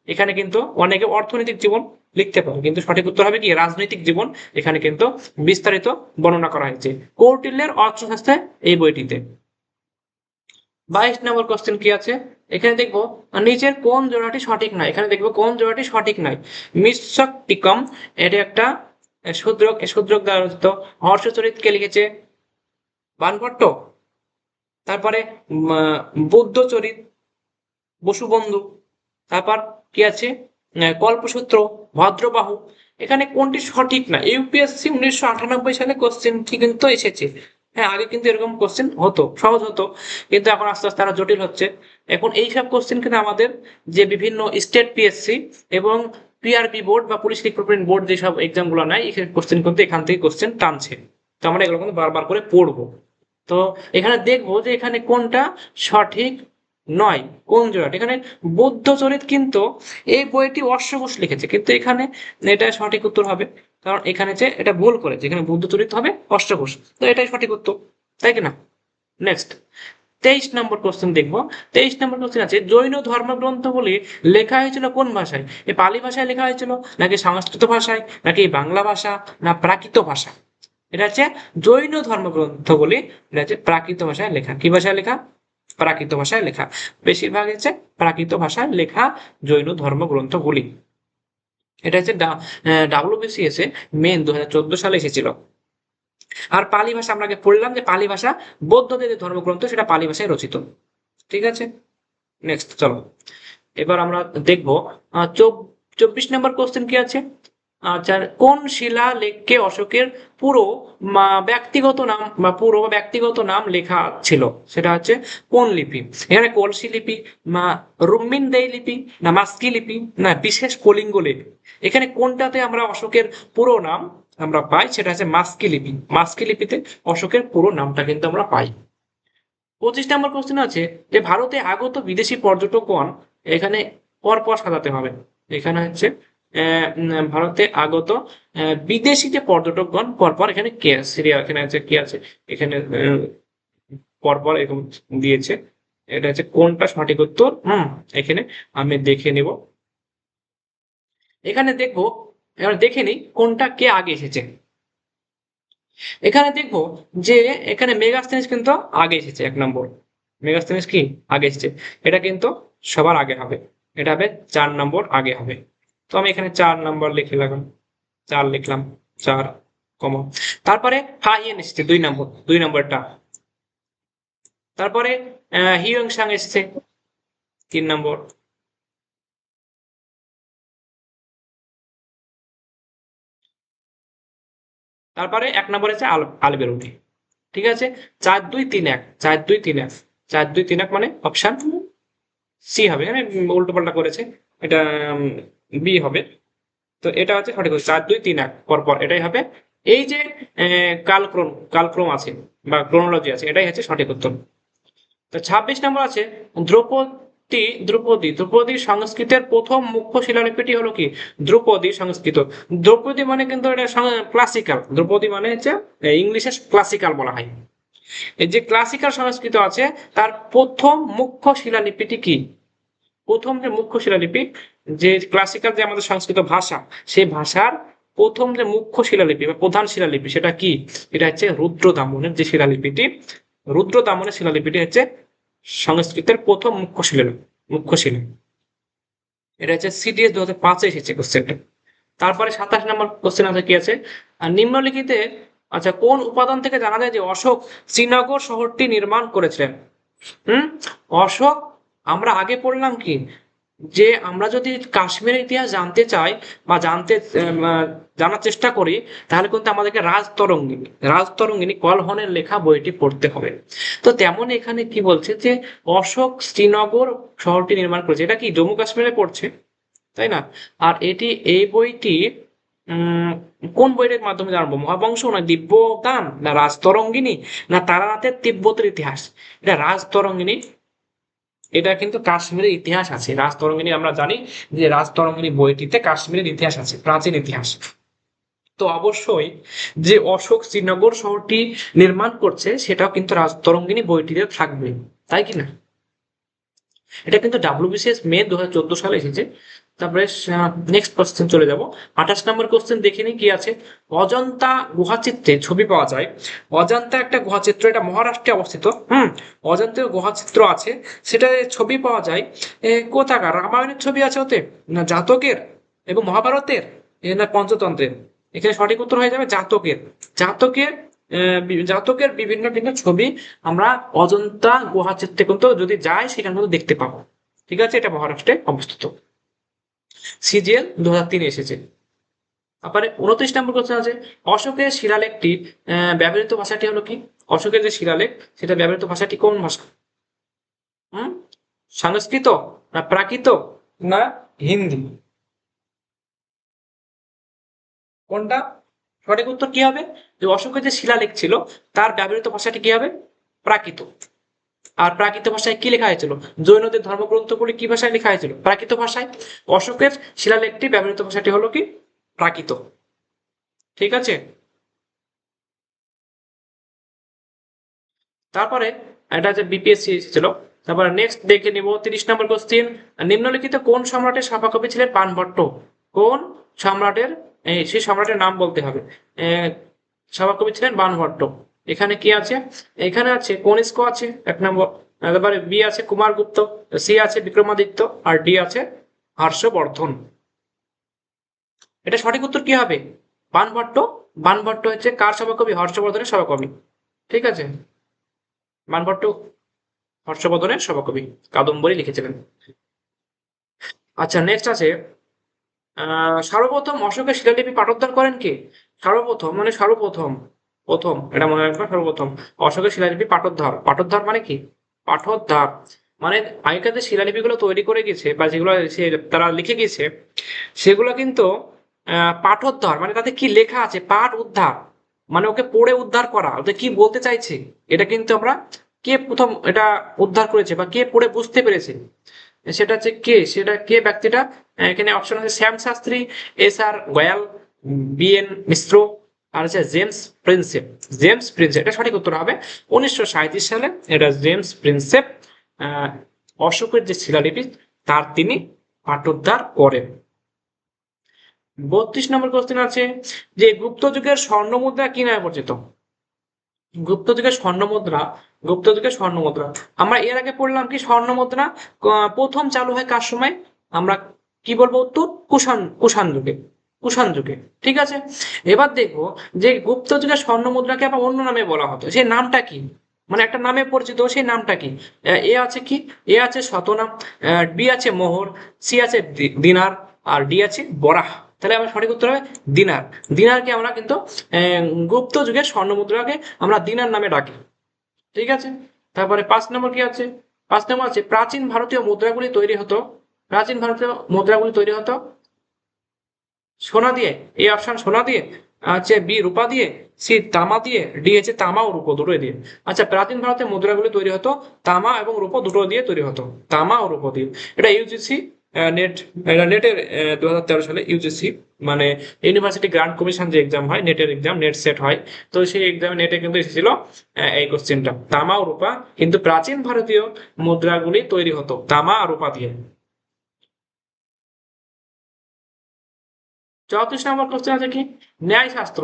এখানে কিন্তু অনেকে অর্থনৈতিক জীবন লিখতে পারে, কিন্তু সঠিক উত্তর হবে কি রাজনৈতিক জীবন। এখানে কিন্তু বিস্তারিত বর্ণনা করা হয়েছে কৌটিল্যের অর্থশাস্ত্রে এই বইটিতে। 22 নম্বর কোশ্চেন কি আছে, এখানে দেখবো নিচের কোন জোড়াটি সঠিক নয়। এখানে দেখবো কোন জোড়াটি সঠিক নয়। মিশ্রক টিকম, এটা একটা শূদ্রক, শূদ্রক দ্বারা রচিত। হর্ষচরিত কে লিখেছে? বানভট্ট। তারপরে বুদ্ধচরিত, বসুবন্ধু। তারপর কি আছে? কল্পসূত্র, ভদ্রবাহু। এখানে কোনটি সঠিক না? ইউপিএসসি 1998 সালে কোশ্চেনটি কিন্তু এসেছে। হ্যাঁ, আগে কিন্তু এরকম কোশ্চেন হতো, সহজ হতো, কিন্তু এখন আস্তে আস্তে আরো জটিল হচ্ছে। এখন এইসব কোশ্চেন কিন্তু আমাদের যে বিভিন্ন স্টেট পিএসসি এবং পিআরবি বোর্ড বা পুলিশ রিক্রুটমেন্ট বোর্ড যেসব এক্সাম গুলো নেয়, এই কোশ্চেন কিন্তু এখান থেকে কোশ্চেন টানছে। তো আমরা এগুলো কিন্তু বারবার করে পড়বো। তো এখানে দেখবো যে এখানে কোনটা সঠিক নয়, কোন জোড়াটা। এখানে বুদ্ধচরিত কিন্তু এই বইটি অশ্বঘোষ লিখেছে, কিন্তু এখানে এটা সঠিক উত্তর হবে, কারণ এখানে যে এটা ভুল করেছে, এখানে বুদ্ধচরিত হবে অশ্বঘোষ, তো এটাই সঠিক উত্তর, তাই কি না? নেক্সট 23 নম্বর কোশ্চেন দেখবো। 23 নম্বর কোশ্চেন আছে, জৈন ধর্মগ্রন্থগুলি লেখা হয়েছিল কোন ভাষায়? এই পালি ভাষায় লেখা হয়েছিল, নাকি সংস্কৃত ভাষায়, নাকি বাংলা ভাষা, না প্রাকৃত ভাষা? এটা হচ্ছে জৈন ধর্মগ্রন্থগুলি, এটা হচ্ছে প্রাকৃত ভাষায় লেখা। কি ভাষায় লেখা? প্রাকৃত ভাষায় লেখা। বেশিরভাগ হচ্ছে প্রাকৃত ভাষায় লেখা জৈন ধর্মগ্রন্থগুলি। এটা হচ্ছে ডাব্লিউবিসিএস এ মেন 2014 সালে এসেছিল। আর পালি ভাষা আমরা আগে পড়লাম যে পালি ভাষা বৌদ্ধদের যে ধর্মগ্রন্থ সেটা পালি ভাষায় রচিত। ঠিক আছে, নেক্সট চলো এবার আমরা দেখবো 24 নম্বর কোশ্চেন কি আছে। আচ্ছা, কোন শিলালেখকে অশোকের পুরো ব্যক্তিগত নাম বা পুরো ব্যক্তিগত নাম লেখা ছিল? সেটা হচ্ছে কোন লিপি? এখানে কলসি লিপি, না রুম্মিন দেই লিপি, না মাস্কি লিপি, না বিশেষ কলিঙ্গ লিপি? এখানে কোনটাতে আমরা অশোকের পুরো নাম আমরা পাই? সেটা হচ্ছে মাস্কি লিপি। মাস্কি লিপিতে অশোকের পুরো নামটা কিন্তু আমরা পাই। 25 নম্বর কোশ্চেন আছে যে ভারতে আগত বিদেশি পর্যটকগণ, এখানে পরপর সাজাতে হবে। এখানে হচ্ছে ভারতে আগত বিদেশি যে পর্যটকগণ, পরপর এখানে কে সিরিয়া, এখানে আছে কি আছে, এখানে পরপর এরকম দিয়েছে। এটা হচ্ছে কোনটা সঠিক উত্তর? এখানে আমি দেখে নিব। এখানে দেখবো, এবার দেখে নিই কোনটা কে আগে এসেছে। এখানে দেখবো যে এখানে মেগাস্তেনিস কিন্তু আগে এসেছে, 1 নম্বর। মেগাস্তেনিস কি আগে এসেছে, এটা কিন্তু সবার আগে হবে। এটা হবে 4 নম্বর আগে হবে। তো আমি এখানে 4 নম্বর লিখে রাখলাম, 4 লিখলাম, 4 কমা। তারপরে হাইয়েন এসেছে 2 নম্বর, 2 নম্বরটা। তারপরে হিউয়েন সাং এসেছে 3 নম্বর। তারপরে 1 নম্বর আছে আলবেরুটি। ঠিক আছে, 4 2 3 1, 4 2 3 1, 4 2 3 1 মানে অপশন সি হবে। এখানে উল্টো পাল্টা করেছে, এটা বি হবে। তো এটা হচ্ছে সঠিক উত্তর, 4 2 3 1 পরপর এটাই হবে। এই যে কালক্রম আছে বা ক্রোনোলজি আছে, এটাই হচ্ছে সঠিক উত্তর। তো 26 নম্বর আছে, দ্রৌপদী সংস্কৃতের প্রথম মুখ্য শিলালিপিটি হলো কি? দ্রৌপদী সংস্কৃত। দ্রৌপদী মানে কিন্তু এটা ক্লাসিক্যাল, দ্রৌপদী মানে হচ্ছে ইংলিশে ক্লাসিক্যাল বলা হয়। এই যে ক্লাসিক্যাল সংস্কৃত আছে, তার প্রথম মুখ্য শিলালিপিটি কি? প্রথম যে মুখ্য শিলালিপি, যে ক্লাসিক্যাল যে আমাদের সংস্কৃত ভাষা, সেই ভাষার প্রথম যে মুখ্য শিলালিপি বা প্রধান শিলালিপি সেটা কি? এটা হচ্ছে রুদ্রদামনের যে শিলালিপিটি, রুদ্রদামনের শিলালিপিটি হচ্ছে সংস্কৃতের প্রথম মুখ্য শিলা। এটা হচ্ছে সিডিএস 2005-এ এসেছে কোশ্চেনটা। তারপরে 27 নম্বর কোশ্চেন আছে কি আছে, নিম্নলিখিতে আচ্ছা কোন উপাদান থেকে জানা যায় যে অশোক শ্রীনগর শহরটি নির্মাণ করেছিলেন? হুম অশোক, আমরা আগে পড়লাম কি যে আমরা যদি কাশ্মীরের ইতিহাস জানতে চাই বা জানার চেষ্টা করি, তাহলে কিন্তু আমাদেরকে রাজতরঙ্গিনী কলহনের লেখা বইটি পড়তে হবে। তো তেমন এখানে কি বলছে যে অশোক শ্রীনগর শহরটি নির্মাণ করেছে, এটা কি জম্মু কাশ্মীরে পড়ছে? তাই না? আর এই বইটি উম কোন বইটির মাধ্যমে জানবো? মহাবংশ, না দিব্যদান, না রাজতরঙ্গিনী, না তারানাথের তিব্বতের ইতিহাস? এটা রাজতরঙ্গিনী। এটা কিন্তু কাশ্মীরের ইতিহাস আছে। রাজতরঙ্গিনী আমরা জানি যে রাজতরঙ্গিনী বইটিতে কাশ্মীরের ইতিহাস আছে, প্রাচীন ইতিহাস। তো অবশ্যই যে অশোক শ্রীনগর শহরটি নির্মাণ করছে সেটাও কিন্তু রাজতরঙ্গিনী বইটিতে থাকবে, তাই কি না? এটা কিন্তু WBCS মে 2014 সালে এসেছে। তারপরে নেক্সট কোশ্চেন চলে যাব। 28 নম্বর কোশ্চেন দেখে নিই কি আছে। অজন্তা গুহাচিত্রে ছবি পাওয়া যায়। অজন্তা একটা গুহাচিত্র, এটা মহারাষ্ট্রে অবস্থিত। অজন্তা গুহাচিত্র আছে, সেটা ছবি পাওয়া যায় কোথাকার? রামায়ণের ছবি আছে ওতে, না জাতকের এবং মহাভারতের, না পঞ্চতন্ত্রের? এখানে সঠিক উত্তর হয়ে যাবে জাতকের। জাতকের জাতকের বিভিন্ন বিভিন্ন ছবি আমরা অজন্তা গুহাচিত্রে কিন্তু যদি যাই সেখানে কিন্তু দেখতে পাবো। ঠিক আছে, এটা মহারাষ্ট্রে অবস্থিত। CGL 2003 এসেছে। তারপরে 29 নম্বর কোশ্চেন আছে, অশোকের শিলালেখটি ব্যবহৃত ভাষাটি হলো কি? অশোকের যে শিলালেখ সেটা ব্যবহৃত ভাষাটি কোন ভাষা? হম সংস্কৃত, না প্রাকৃত, না হিন্দি? কোনটা? সঠিক উত্তর কি হবে? যে অশোকের যে শিলালেখ ছিল তার ব্যবহৃত ভাষাটি কি হবে? প্রাকৃত। আর প্রাকৃত ভাষায় কি লেখা হয়েছিল? জৈনদের ধর্মগ্রন্থগুলি কি ভাষায় লেখা হয়েছিল? প্রাকৃত ভাষায়। অশোকের শিলালেখটি ব্যবহৃত ভাষাটি হলো কি? প্রাকৃত। ঠিক আছে। তারপরে এটা যে BPSC ছিল। তারপরে নেক্সট দেখে নিব 30 নম্বর কোশ্চেন। নিম্নলিখিত কোন সম্রাটের সভাকবি ছিলেন বাণভট্ট? কোন সম্রাটের, সেই সম্রাটের নাম বলতে হবে। সভাকবি ছিলেন বাণভট্ট। এখানে কি আছে? এখানে আছে কনিষ্ক আছে 1 নম্বর, তারপরে B আছে কুমারগুপ্ত, C আছে বিক্রমাদিত্য, আর D আছে হর্ষবর্ধন। এটা সঠিক উত্তর কি হবে? বাণভট্ট। বাণভট্ট হচ্ছে কার সভাকবি? হর্ষবর্ধনের সভাকবি। ঠিক আছে, বাণভট্ট হর্ষবর্ধনের সভাকবি, কাদম্বরী লিখেছিলেন। আচ্ছা, নেক্সট আছে সর্বপ্রথম অশোকের শিলালিপি পাঠোদ্ধার করেন কে? সর্বপ্রথম মানে সর্বপ্রথম, প্রথম, এটা মনে রাখবেন। সর্বপ্রথম অশোকের শিলালিপি পাঠোদ্ধার। পাঠোদ্ধার মানে কি? পাঠোদ্ধার মানে আগেকার যে শিলালিপিগুলো তৈরি করে গেছে বা যেগুলো তারা লিখে গেছে সেগুলো কিন্তু পাঠোদ্ধার মানে তাতে কি লেখা আছে, পাঠ উদ্ধার মানে ওকে পড়ে উদ্ধার করা, ওতে কি বলতে চাইছে এটা কিন্তু আমরা, কে প্রথম এটা উদ্ধার করেছে বা কে পড়ে বুঝতে পেরেছে সেটা হচ্ছে কে, সেটা কে ব্যক্তিটা? এখানে অপশন আছে শ্যাম শাস্ত্রী, SR গোয়াল, BN মিশ্র, আর হচ্ছে জেমস প্রিন্সেপ। জেমস প্রিন্সেপ এটা সঠিক উত্তর হবে। 1937 সালে এটা জেমস প্রিন্সেপ অশোকের যে শিলালিপি তার তিনি পাঠোদ্ধার করেন। 32 নম্বর কোশ্চেন আছে যে গুপ্ত যুগের স্বর্ণ মুদ্রা কি নামে পরিচিত? গুপ্ত যুগের স্বর্ণ মুদ্রা, গুপ্ত যুগের স্বর্ণ মুদ্রা আমরা এর আগে পড়লাম কি স্বর্ণ মুদ্রা প্রথম চালু হয় কার সময়? আমরা কি বলবো উত্তর? কুষাণ, কুষাণ যুগে, কুষাণ যুগে। ঠিক আছে, এবার দেখবো যে গুপ্ত যুগের স্বর্ণ মুদ্রাকে আবার অন্য নামে বলা হতো, সেই নামটা কি? মানে একটা নামে পরিচিত, সেই নামটা কি? এ আছে কি? এ আছে শতনাম, বি আছে মোহর, সি আছে দিনার, আর ডি আছে বরাহ। তাহলে আমার সঠিক উত্তর হবে দিনার। দিনারকে আমরা কিন্তু গুপ্ত যুগের স্বর্ণ মুদ্রাকে আমরা দিনার নামে ডাকি। ঠিক আছে। তারপরে 5 নম্বর কি আছে? 5 নম্বর আছে প্রাচীন ভারতীয় মুদ্রাগুলি তৈরি হতো, প্রাচীন ভারতীয় মুদ্রাগুলি তৈরি হতো সোনা দিয়ে। এই অপশন সোনা দিয়ে, আছে বি রূপা দিয়ে, সি তামা দিয়ে, ডি হচ্ছে তামা ও রূপো দুটো দিয়ে। আচ্ছা, প্রাচীন ভারতের মুদ্রাগুলি তৈরি হতো তামা এবং রূপো দুটো দিয়ে তৈরি হতো, তামা ও রূপো দিয়ে। এটা ইউজিসি নেট, এটা নেটের 2013 সালে ইউজিসি মানে ইউনিভার্সিটি গ্রান্ট কমিশন যে এক্সাম হয়, নেটের এক্সাম, নেট সেট হয়, তো সেই এক্সামে নেটে কিন্তু এসেছিল এই কোশ্চেনটা, তামা ও রূপা কিন্তু প্রাচীন ভারতীয় মুদ্রাগুলি তৈরি হতো তামা আর রূপা দিয়ে। 34 নম্বর কোশ্চেন আছে কি ন্যায় শাস্ত্র।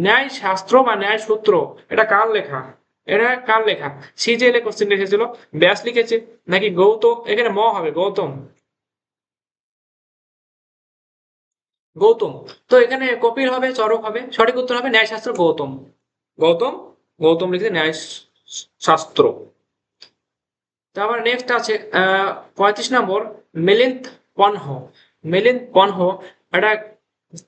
ন্যায় শাস্ত্র বা ন্যায় সূত্র এটা কার লেখা? এটা কার লেখা? CGL কোশ্চেন লিখেছিল, ব্যাস লিখেছে নাকি গৌতম? এখানে ম হবে, গৌতম, গৌতম। তো এখানে কপিল হবে, চরক হবে, সঠিক উত্তর হবে ন্যায় শাস্ত্র গৌতম। গৌতম, গৌতম লিখেছে ন্যায় শাস্ত্র। তারপর নেক্সট আছে 35 নম্বর মিলিন্দ পনহ। মিলিন্দ পনহ এটা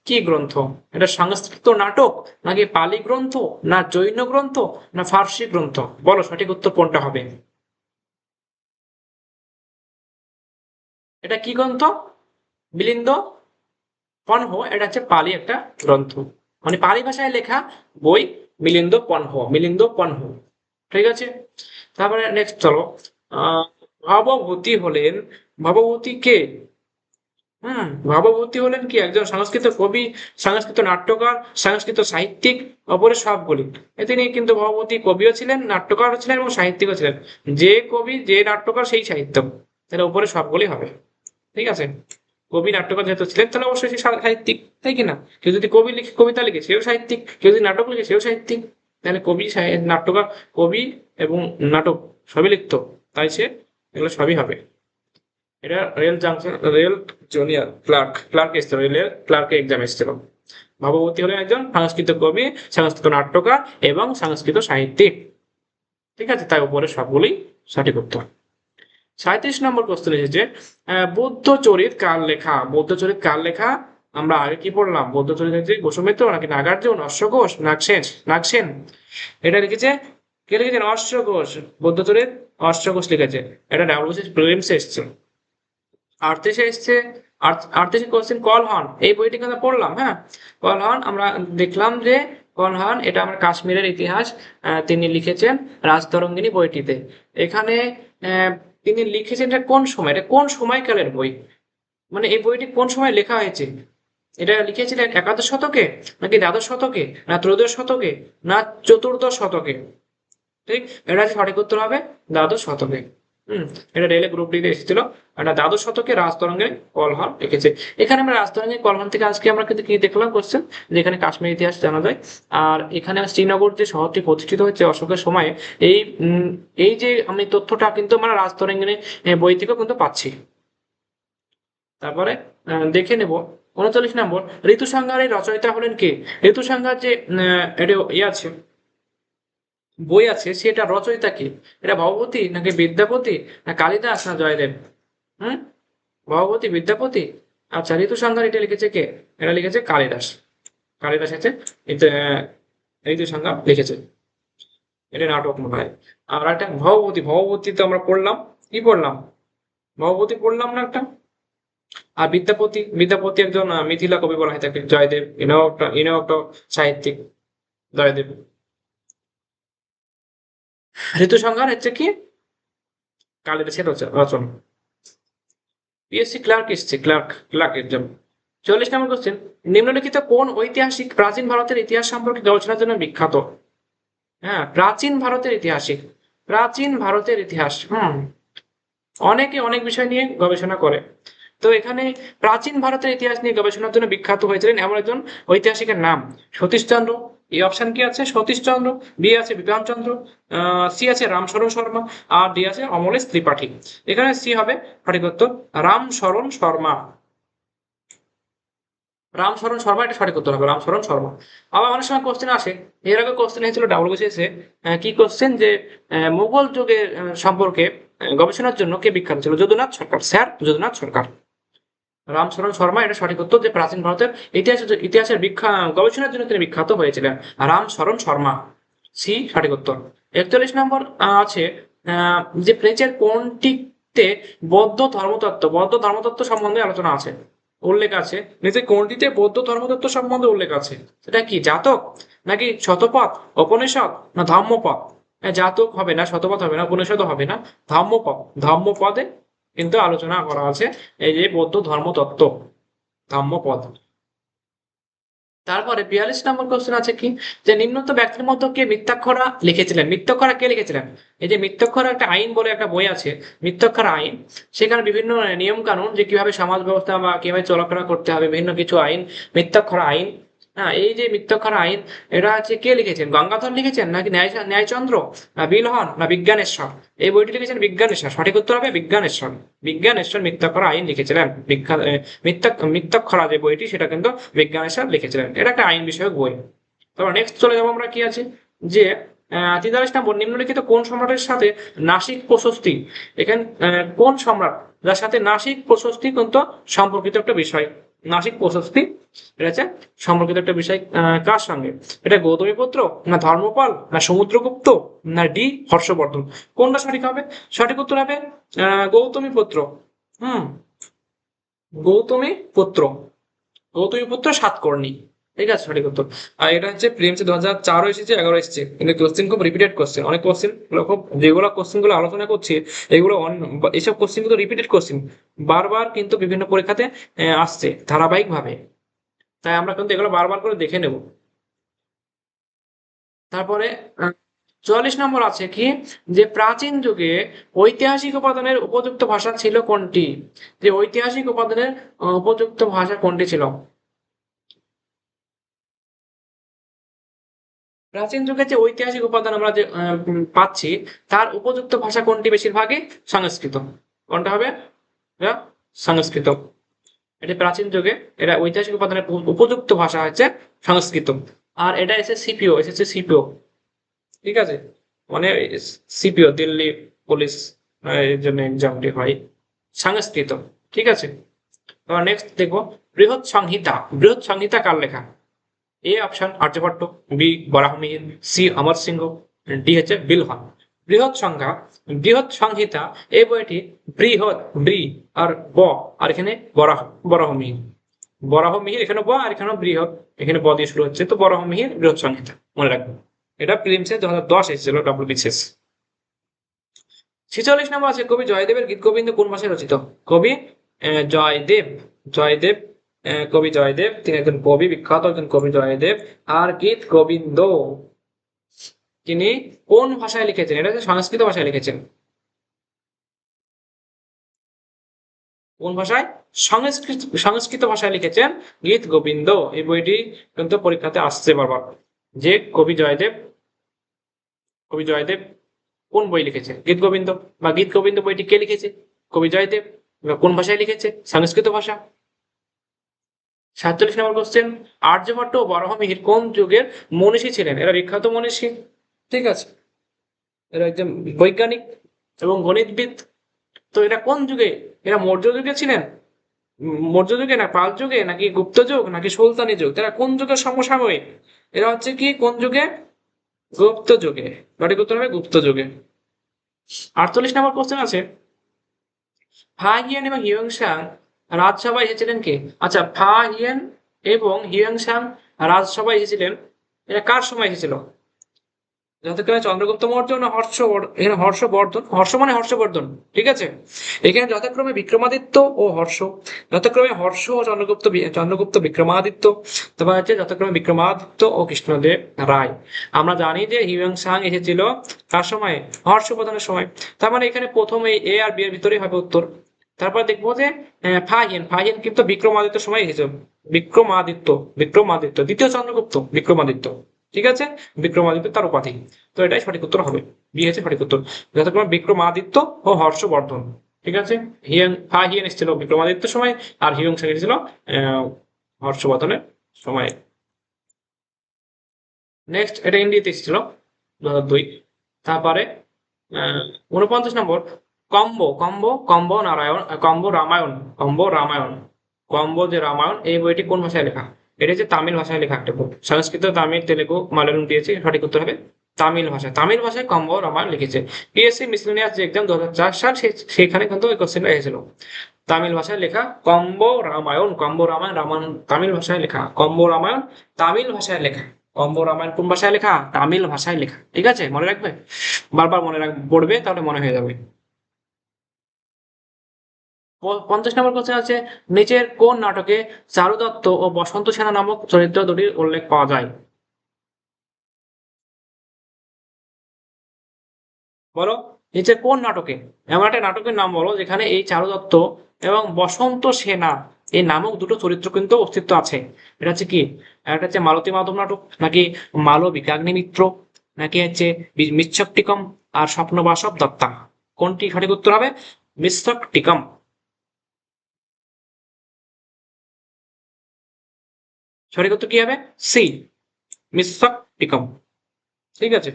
কি গ্রন্থ? এটা সংস্কৃত নাটক, নাকি পালি গ্রন্থ, না জৈন গ্রন্থ, না ফার্সি গ্রন্থ? বলো সঠিক উত্তর কোনটা হবে? এটা কি গ্রন্থ? মিলিন্দ পনহ, এটা হচ্ছে পালি একটা গ্রন্থ, মানে পালি ভাষায় লেখা বই। মিলিন্দ পনহ, ঠিক আছে। তারপরে নেক্সট চলো, আহ ভবভূতি হলেন, ভবভূতি কে? ভাবভূতি হলেন কি একজন সংস্কৃত কবি, সংস্কৃত নাট্যকার, সংস্কৃত সাহিত্যিক, অপরে সবগুলি। তিনি কিন্তু ভবভূতি কবিও ছিলেন, নাট্যকারও ছিলেন এবং সাহিত্যিকও ছিলেন। যে কবি যে নাট্যকার সেই সাহিত্য, তাহলে উপরে সবগুলি হবে, ঠিক আছে। কবি নাট্যকার যেহেতু ছিলেন তাহলে অবশ্যই সে সাহিত্যিক, তাই কিনা? কেউ যদি কবি লিখে কবিতা লিখে সেও সাহিত্যিক, কেউ যদি নাটক লিখে সেও সাহিত্যিক। তাহলে কবি নাট্যকার, কবি এবং নাটক সবই লিখতো, তাই সে এগুলো সবই হবে। এটা rail junction, rail junior clerk এসেছিল, রেলের ক্লার্ক এক্সাম এসেছিল। ভাবভূতি হলেন একজন সংস্কৃত কবি, সংস্কৃত নাট্যকার এবং সংস্কৃত সাহিত্যিক, ঠিক আছে। তাই উপরে সবগুলোই সঠিক উত্তর। 37 নম্বর কোশ্চেন এসেছে, বুদ্ধচরিত কার লেখা? বুদ্ধচরিত কার লেখা? আমরা আগে কি পড়লাম? বুদ্ধচরিত হচ্ছে গোস্বামিত্র নাকি নাগার্জুন, অশ্বঘোষ, নাগসেন? নাগসেন এটা লিখেছে, কে লিখেছেন? অশ্বঘোষ। বুদ্ধচরিত অশ্বঘোষ লিখেছে। এটা ডাব্লিউবিসিএস প্রিলিমসে এসেছে। 38 এসছে, 38 কোশ্চেন কলহন, এই বইটি আমরা পড়লাম, হ্যাঁ। কলহন আমরা দেখলাম যে কলহন এটা আমার কাশ্মীরের ইতিহাস, তিনি লিখেছেন রাজতরঙ্গিনী বইটিতে। এখানে তিনি লিখেছেন এটা কোন সময়, এটা কোন সময়কালের বই, মানে এই বইটি কোন সময় লেখা হয়েছে? এটা লিখেছিলেন একাদশ শতকে, নাকি দ্বাদশ শতকে, না ত্রয়োদশ শতকে, না চতুর্দশ শতকে? ঠিক, এটা সঠিক উত্তর হবে দ্বাদশ শতকে। হম, এটা রেলে গ্রুপ ডিতে এসেছিল। এটা দ্বাদশ শতকে রাজতরঙ্গে কলহন লিখেছে। এখানে আমরা রাজতরঙ্গে কলহন থেকে আজকে আমরা কিন্তু কি দেখলাম কোশ্চেন, যে এখানে কাশ্মীর ইতিহাস জানা যায়। আর এখানে শ্রীনগর যে শহরটি প্রতিষ্ঠিত হচ্ছে অশোকের সময়ে, এই এই যে আমি তথ্যটা কিন্তু আমরা রাজতরঙ্গিনী বই থেকেও কিন্তু পাচ্ছি। তারপরে দেখে নেব 39 নম্বর, ঋতুসংহারের রচয়িতা হলেন কে? ঋতুসংহার যে এটা ইয়ে আছে, বই আছে, সেটা রচয়িতা কি? এটা ভবভূতি নাকি বিদ্যাপতি, না কালিদাস, না জয়দেব? হুম, ভবভূতি, বিদ্যাপতি। আচ্ছা, ঋতুসংহার এটা লিখেছে কে? এটা লিখেছে কালিদাস। কালিদাস আছে এটা, ঋতুসংহার লিখেছে। এটা নাটক মনে হয়। আর একটা ভবভূতি, ভবভূতি তো আমরা পড়লাম, কি পড়লাম? ভবভূতি পড়লাম না একটা। আর বিদ্যাপতি, বিদ্যাপতি একজন মিথিলা কবি বলা হয় তাকে, জয়দেব ইনাও একটা সাহিত্যিক, জয়দেব। ঋতুসংহার হচ্ছে কি কালিদাসের রচনা। পিএসসি ক্লার্ক এসছে, ক্লার্ক এক্সাম। 40 নম্বর কোশ্চেন, নিম্নলিখিত কোন ঐতিহাসিক প্রাচীন ভারতের ইতিহাস সম্পর্কে গবেষণার জন্য বিখ্যাত? হ্যাঁ, প্রাচীন ভারতের ইতিহাসিক, প্রাচীন ভারতের ইতিহাস। অনেকে অনেক বিষয় নিয়ে গবেষণা করে। তো এখানে প্রাচীন ভারতের ইতিহাস নিয়ে গবেষণার জন্য বিখ্যাত হয়েছিলেন এমন একজন ঐতিহাসিকের নাম সতীশচন্দ্র। এই অপশন কি আছে? সতীশচন্দ্র, বি আছে বিপিনচন্দ্র, সি আছে রামশরণ শর্মা, আর ডি আছে অমলেশ ত্রিপাঠী। এখানে সি হবে সঠিক উত্তর, রামশরণ শর্মা। রামশরণ শর্মা এটা সঠিক উত্তর হবে, রামশরণ শর্মা। আবার অনেক সময় কোশ্চেন আসে, এর আগে কোশ্চেন হয়েছিল ডাব্লিউবিসিএস এ, কি কোশ্চেন, যে মুঘল যুগের সম্পর্কে গবেষণার জন্য কে বিখ্যাত ছিল? যদুনাথ সরকার, স্যার যদুনাথ সরকার। রামশরণ শর্মা এটা সঠিক উত্তর, যে প্রাচীন ভারতের ইতিহাসের গবেষণার জন্য তিনি বিখ্যাত হয়েছিলেন, রামশরণ শর্মা। সি সঠিক উত্তর। 41 নম্বর আছে, যে ফ্রেঞ্চের কোনটিতে বৌদ্ধ ধর্মতত্ত্ব সম্বন্ধে আলোচনা আছে, উল্লেখ আছে? নিচে কোনটিতে বৌদ্ধ ধর্মতত্ত্ব সম্বন্ধে উল্লেখ আছে? সেটা কি? জাতক, নাকি শতপথ, উপনিষদ, না ধম্মপদ? জাতক হবে না, শতপথ হবে না, উপনিষদ হবে না, ধম্মপদ। ধম্মপদে কিন্তু আলোচনা করা আছে এই যে বৌদ্ধ ধর্মতত্ত্ব, ধম্মপদ। তারপরে 42 নম্বর কোশ্চেন আছে কি, যে নিম্নোক্ত ব্যক্তির মধ্যে কে মিথ্যাক্ষরা লিখেছিলেন? মিথ্যাক্ষরা কে লিখেছিলেন? এই যে মিথ্যাক্ষরা একটা আইন বলে একটা বই আছে, মিথ্যাক্ষরা আইন। সেখানে বিভিন্ন নিয়ম কানুন, যে কিভাবে সমাজ ব্যবস্থা বা কিভাবে চলাফেরা করতে হবে, বিভিন্ন কিছু আইন, মিথ্যাক্ষরা আইন। হ্যাঁ, এই যে মিথ্যাক্ষরা আইন, এটা হচ্ছে কে লিখেছেন? গঙ্গাধর লিখেছেন, নাকি ন্যায়চন্দ্র, না বিলহন, না বিজ্ঞানেশ্বর? এই বইটি লিখেছেন বিজ্ঞানেশ্বর, সঠিক উত্তর হবে বিজ্ঞানেশ্বর। বিজ্ঞানেশ্বর মিথ্যাক্ষরা আইন লিখেছিলেন। মিথ্যাক্ষরা যে বইটি সেটা কিন্তু বিজ্ঞানেশ্বর লিখেছিলেন। এটা একটা আইন বিষয়ক বই। তারপর নেক্সট চলে যাবো আমরা, কি আছে, যে 43 নম্বর, নিম্নলিখিত কোন সম্রাটের সাথে নাসিক প্রশস্তি, এখানে কোন সম্রাট যার সাথে নাসিক প্রশস্তি কিন্তু সম্পর্কিত একটা বিষয়? নাসিক প্রশস্তি এটা হচ্ছে সম্পর্কিত একটা বিষয় কার সঙ্গে? এটা গৌতমীপুত্র, না ধর্মপাল, না সমুদ্রগুপ্ত, না ডি হর্ষবর্ধন? কোনটা সঠিক হবে? সঠিক উত্তর হবে গৌতমীপুত্র। হুম, গৌতমী পুত্র, গৌতমী পুত্র সাতকর্ণী। ঠিক আছে, সঠিক উত্তর। আর এটা হচ্ছে প্রিলিমসে 2004 এসেছে, 11 এসেছে, কিন্তু কোশ্চেন খুব রিপিটেড কোশ্চেন, অনেক কোশ্চেন গুলো খুব, যেগুলো কোশ্চেন গুলো আলোচনা করছি এগুলো এইসব কোশ্চেন কিন্তু রিপিটেড কোশ্চেন, বারবার কিন্তু বিভিন্ন পরীক্ষাতে আসছে ধারাবাহিক ভাবে, তাই আমরা কিন্তু এগুলো বারবার করে দেখে নেব। তারপরে 44 নম্বর আছে কি, যে প্রাচীন যুগে ঐতিহাসিক উপাদানের উপযুক্ত ভাষা ছিল কোনটি? যে ঐতিহাসিক উপাদানের উপযুক্ত ভাষা কোনটি ছিল? প্রাচীন যুগে যে ঐতিহাসিক উপাদান আমরা যে পাচ্ছি, তার উপযুক্ত ভাষা কোনটি? বেশিরভাগই সংস্কৃত। কোনটা হবে? এটা সংস্কৃত। এটা প্রাচীন যুগে এটা ঐতিহাসিক উপাদানের উপযুক্ত ভাষা হচ্ছে সংস্কৃত। আর এটা এসেছে সিপিও, ঠিক আছে, মানে সিপিও, দিল্লি পুলিশ এর জন্য এক্সামটি হয়, সংস্কৃত। ঠিক আছে, এবার নেক্সট দেখবো, বৃহৎ সংহিতা। বৃহৎ সংহিতা কার লেখা? A option Aryabhata, B Varahamihira, C Amar Singh, D হচ্ছে বিলহন। বৃহৎ সংখ্যা, বৃহৎ সংহিতা, এই বইটি বৃহৎ ব্রি আর ব, আর এখানে বরাহমিহির, বরাহমিহির এখানে ব, আর এখানে বৃহৎ, এখানে ব দিয়ে শুরু হচ্ছে, তো বরাহমিহির বৃহৎ সংহিতা মনে রাখবেন। এটা প্রিলিমসে 2010 এসেছিল, ডব্লিউবিসিএস। 46 নম্বর আছে, কবি জয়দেবের গীত গোবিন্দ কোন ভাষায় রচিত? কবি জয়দেব, জয়দেব, কবি জয়দেব তিনি একজন কবি, বিখ্যাত একজন কবি জয়দেব। আর গীত গোবিন্দ তিনি কোন ভাষায় লিখেছেন? এটা হচ্ছে সংস্কৃত ভাষায় লিখেছেন। কোন ভাষায়? সংস্কৃত ভাষায় লিখেছেন গীত গোবিন্দ। এই বইটি কিন্তু পরীক্ষাতে আসছে বারবার, যে কবি জয়দেব কোন বই লিখেছে? গীত গোবিন্দ। বা গীত গোবিন্দ বইটি কে লিখেছে? কবি জয়দেব। বা কোন ভাষায় লিখেছে? সংস্কৃত ভাষা। 47 নম্বর কোশ্চেন, আর্যভট্ট ও বরাহমিহির কোন যুগের মনীষী ছিলেন? এরা বিখ্যাত মনীষী, ঠিক আছে, এরা একজন বৈজ্ঞানিক এবং গণিতবিদ। তো এরা কোন যুগে? এরা মৌর্য যুগে ছিলেন, মৌর্য যুগে না পাল যুগে, নাকি গুপ্ত যুগ, নাকি সুলতানি যুগ? এরা কোন যুগের সমসাময়িক? এরা হচ্ছে কি কোন যুগে? গুপ্ত যুগে। সঠিক উত্তর হবে গুপ্ত যুগে। 48 নম্বর কোশ্চেন আছে, ফা হিয়েন এবং হিউয়েন রাজসভায় এসেছিলেন কে? আচ্ছা, ফা হিয়েন এবং হিউয়েন রাজসভায় এসেছিলেন, এটা কার সময় এসেছিল? যথাক্রমে চন্দ্রগুপ্ত মৌর্য না এখানে হর্ষবর্ধন, হর্ষ মানে হর্ষবর্ধন, ঠিক আছে, এখানে যথাক্রমে বিক্রমাদিত্য ও হর্ষ, যথাক্রমে হর্ষ ও চন্দ্রগুপ্ত বিক্রমাদিত্য, তারপর হচ্ছে যথাক্রমে বিক্রমাদিত্য ও কৃষ্ণদেব রায়। আমরা জানি যে হিউয়েন এসেছিল কার সময়? হর্ষবর্ধনের সময়। তার মানে এখানে প্রথম এই এ আর বি এর ভিতরেই হবে উত্তর। তারপর দেখবো যে ফাহিয়েন কিন্তু বিক্রমাদিত্যর সময় এসেছিল। বিক্রমাদিত্য, বিক্রমাদিত্য দ্বিতীয় চন্দ্রগুপ্ত বিক্রমাদিত্য, ঠিক আছে, বিক্রমাদিত্য তার উপাধি। তো এটাই সঠিক উত্তর হবে, বি হচ্ছে সঠিক উত্তর। যথাক্রমে বিক্রমাদিত্য ও হর্ষবর্ধন, ঠিক আছে। হিয়েন এসেছিল বিক্রমাদিত্যের সময়, আর হিউয়েন এসেছিল হর্ষবর্ধনের সময়। নেক্সট, এটা ইন্ডিয়াতে এসেছিল 2002। তারপরে 49 নম্বর, কম্ব রামায়ণ, কম্ব যে রামায়ণ, এই বইটি কোন ভাষায় লেখা? এটা হচ্ছে তামিল ভাষায় লেখা একটা বই। সংস্কৃত, তামিল, তেলেগু, মালয়ালম দিয়েছে, সঠিক উত্তর হবে তামিল ভাষায় কম্ব রামায়ণ লিখেছে। পিএসসি মিসলেনিয়াস যে এক্সাম 2004 সাল, সেখানে কিন্তু ওই কোশ্চেনটা এসেছিল। তামিল ভাষায় লেখা কম্ব রামায়ণ তামিল ভাষায় লেখা, কম্ব রামায়ণ তামিল ভাষায় লেখা। কম্ব রামায়ণ কোন ভাষায় লেখা? তামিল ভাষায় লেখা, ঠিক আছে, মনে রাখবে, বারবার পড়বে, তাহলে মনে হয়ে যাবে। 50 নম্বর কোশ্চেন আছে, নিচের কোন নাটকে চারু দত্ত ও বসন্ত সেনা নামক চরিত্র দুটির উল্লেখ পাওয়া যায়? বলো, নিচের কোন নাটকে, এমন একটা নাটকের নাম বলো যেখানে এই চারু দত্ত এবং বসন্ত সেনা এই নামক দুটো চরিত্র কিন্তু অস্তিত্ব আছে। এটা হচ্ছে কি? একটা হচ্ছে মালতী মাধব নাটক, নাকি মালবিকাগ্নিমিত্র, নাকি হচ্ছে মিচ্ছকটিকম, আর স্বপ্নবাসব দত্তা? কোনটি সঠিক উত্তর হবে? মিচ্ছকটিকম। সঠিক উত্তর কি হবে? সি, মিচ্ছকটিকম, ঠিক আছে,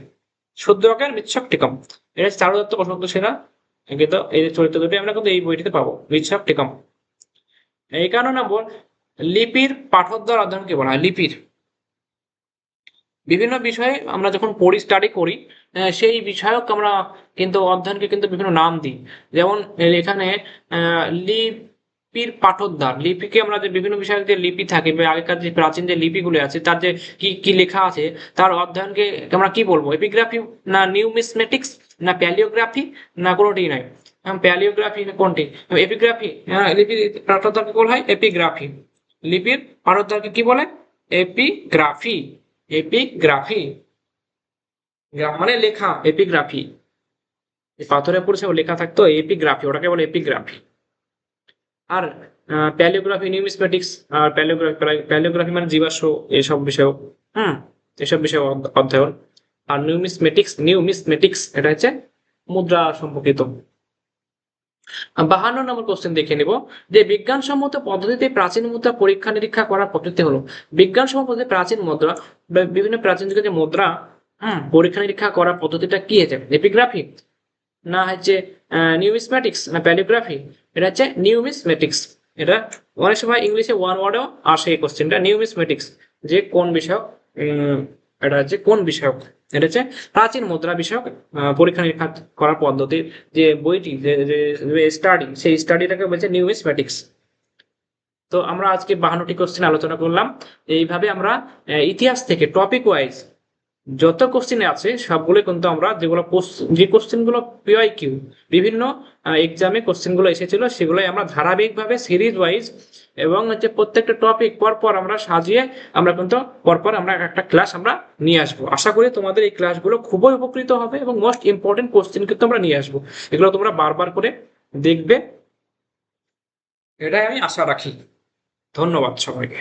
শূদ্রকের মিচ্ছকটিকম। এটা হচ্ছে চারু দত্ত বসন্ত সেনা, কিন্তু এই যে চরিত্র দুটি আমরা কিন্তু এই বইটিতে পাবো, মিচ্ছকটিকম। 51 নম্বর, লিপির পাঠোদ্ধার অধ্যয়নকে বলা হয়? লিপির বিভিন্ন বিষয়ে আমরা যখন পড়ি, স্টাডি করি, সেই বিষয়ক আমরা কিন্তু অধ্যয়নকে কিন্তু বিভিন্ন নাম দিই। যেমন এখানে লিপ লিপির পাঠোদ্ধার, লিপিকে আমরা যে বিভিন্ন বিষয়ের যে লিপি থাকে বা আগেকার যে প্রাচীন যে লিপিগুলো আছে তার যে কি কি লেখা আছে তার অধ্যয়নকে আমরা কি বলবো, এপিগ্রাফি না নিউমিসমেটিক্স না প্যালিওগ্রাফি না কোনোটি নাই। প্যালিওগ্রাফি না কোনটি, এপিগ্রাফি, লিপির পাঠোদ্ধারকে বলা হয় এপিগ্রাফি। লিপির পাঠোদ্ধারকে কি বলে, এপিগ্রাফি। এপিগ্রাফি মানে লেখা, এপিগ্রাফি পাথরে পড়ছে ও লেখা থাকতো এপিগ্রাফি, ওটাকে বলে এপিগ্রাফি। আর প্যালিওগ্রাফি নিউমিসমেটিক্স, আর প্যালিওগ্রাফি মানে জীবাশ্ম এসব বিষয়, হুম, এসব বিষয় অধ্যয়ন। আর নিউমিসমেটিক্স এটা হচ্ছে মুদ্রা সম্পর্কিত। 52 নম্বর কোশ্চেন দেখে নিব যে বিজ্ঞানসম্মত পদ্ধতিতে প্রাচীন মুদ্রা পরীক্ষা নিরীক্ষা করার পদ্ধতি হলো। বিজ্ঞানসম্মত পদ্ধতিতে প্রাচীন মুদ্রা বা বিভিন্ন প্রাচীন যুগের যে মুদ্রা পরীক্ষা নিরীক্ষা করার পদ্ধতিটা কি হচ্ছে, এপিগ্রাফি না হচ্ছে নিউমিসমেটিক্স না প্যালিওগ্রাফি, এটা হচ্ছে নিউমিসমেটিক্স। এটা অনেক সময় ইংলিশে ওয়ান ওয়ার্ডেও আসে এই কোশ্চেনটা, নিউমিসমেটিক্স, যে কোন বিষয়ক, এটা হচ্ছে কোন বিষয়ক, এটা হচ্ছে প্রাচীন মুদ্রা বিষয়ক পরীক্ষা নিরীক্ষা করার পদ্ধতির যে বইটি, যে স্টাডি, সেই স্টাডিটাকে বলছে নিউমিসমেটিক্স। তো আমরা আজকে 52টি কোশ্চেন আলোচনা করলাম। এইভাবে আমরা ইতিহাস থেকে টপিক ওয়াইজ যত কোশ্চেন আছে সবগুলো কিন্তু আমরা যেগুলো যে কোশ্চেন গুলো পিওয়াইকিউ বিভিন্ন এক্সামে কোশ্চেন গুলো এসেছিল সেগুলোই আমরা ধারাবাহিকভাবে সিরিজ ওয়াইজ এবং হচ্ছে প্রত্যেকটা টপিক পরপর আমরা সাজিয়ে আমরা কিন্তু পরপর আমরা একটা ক্লাস আমরা নিয়ে আসবো। আশা করি তোমাদের এই ক্লাসগুলো খুবই উপকৃত হবে এবং মোস্ট ইম্পর্টেন্ট কোশ্চেন কিন্তু আমরা নিয়ে আসবো, এগুলো তোমরা বারবার করে দেখবে, এটাই আমি আশা রাখি। ধন্যবাদ সবাইকে।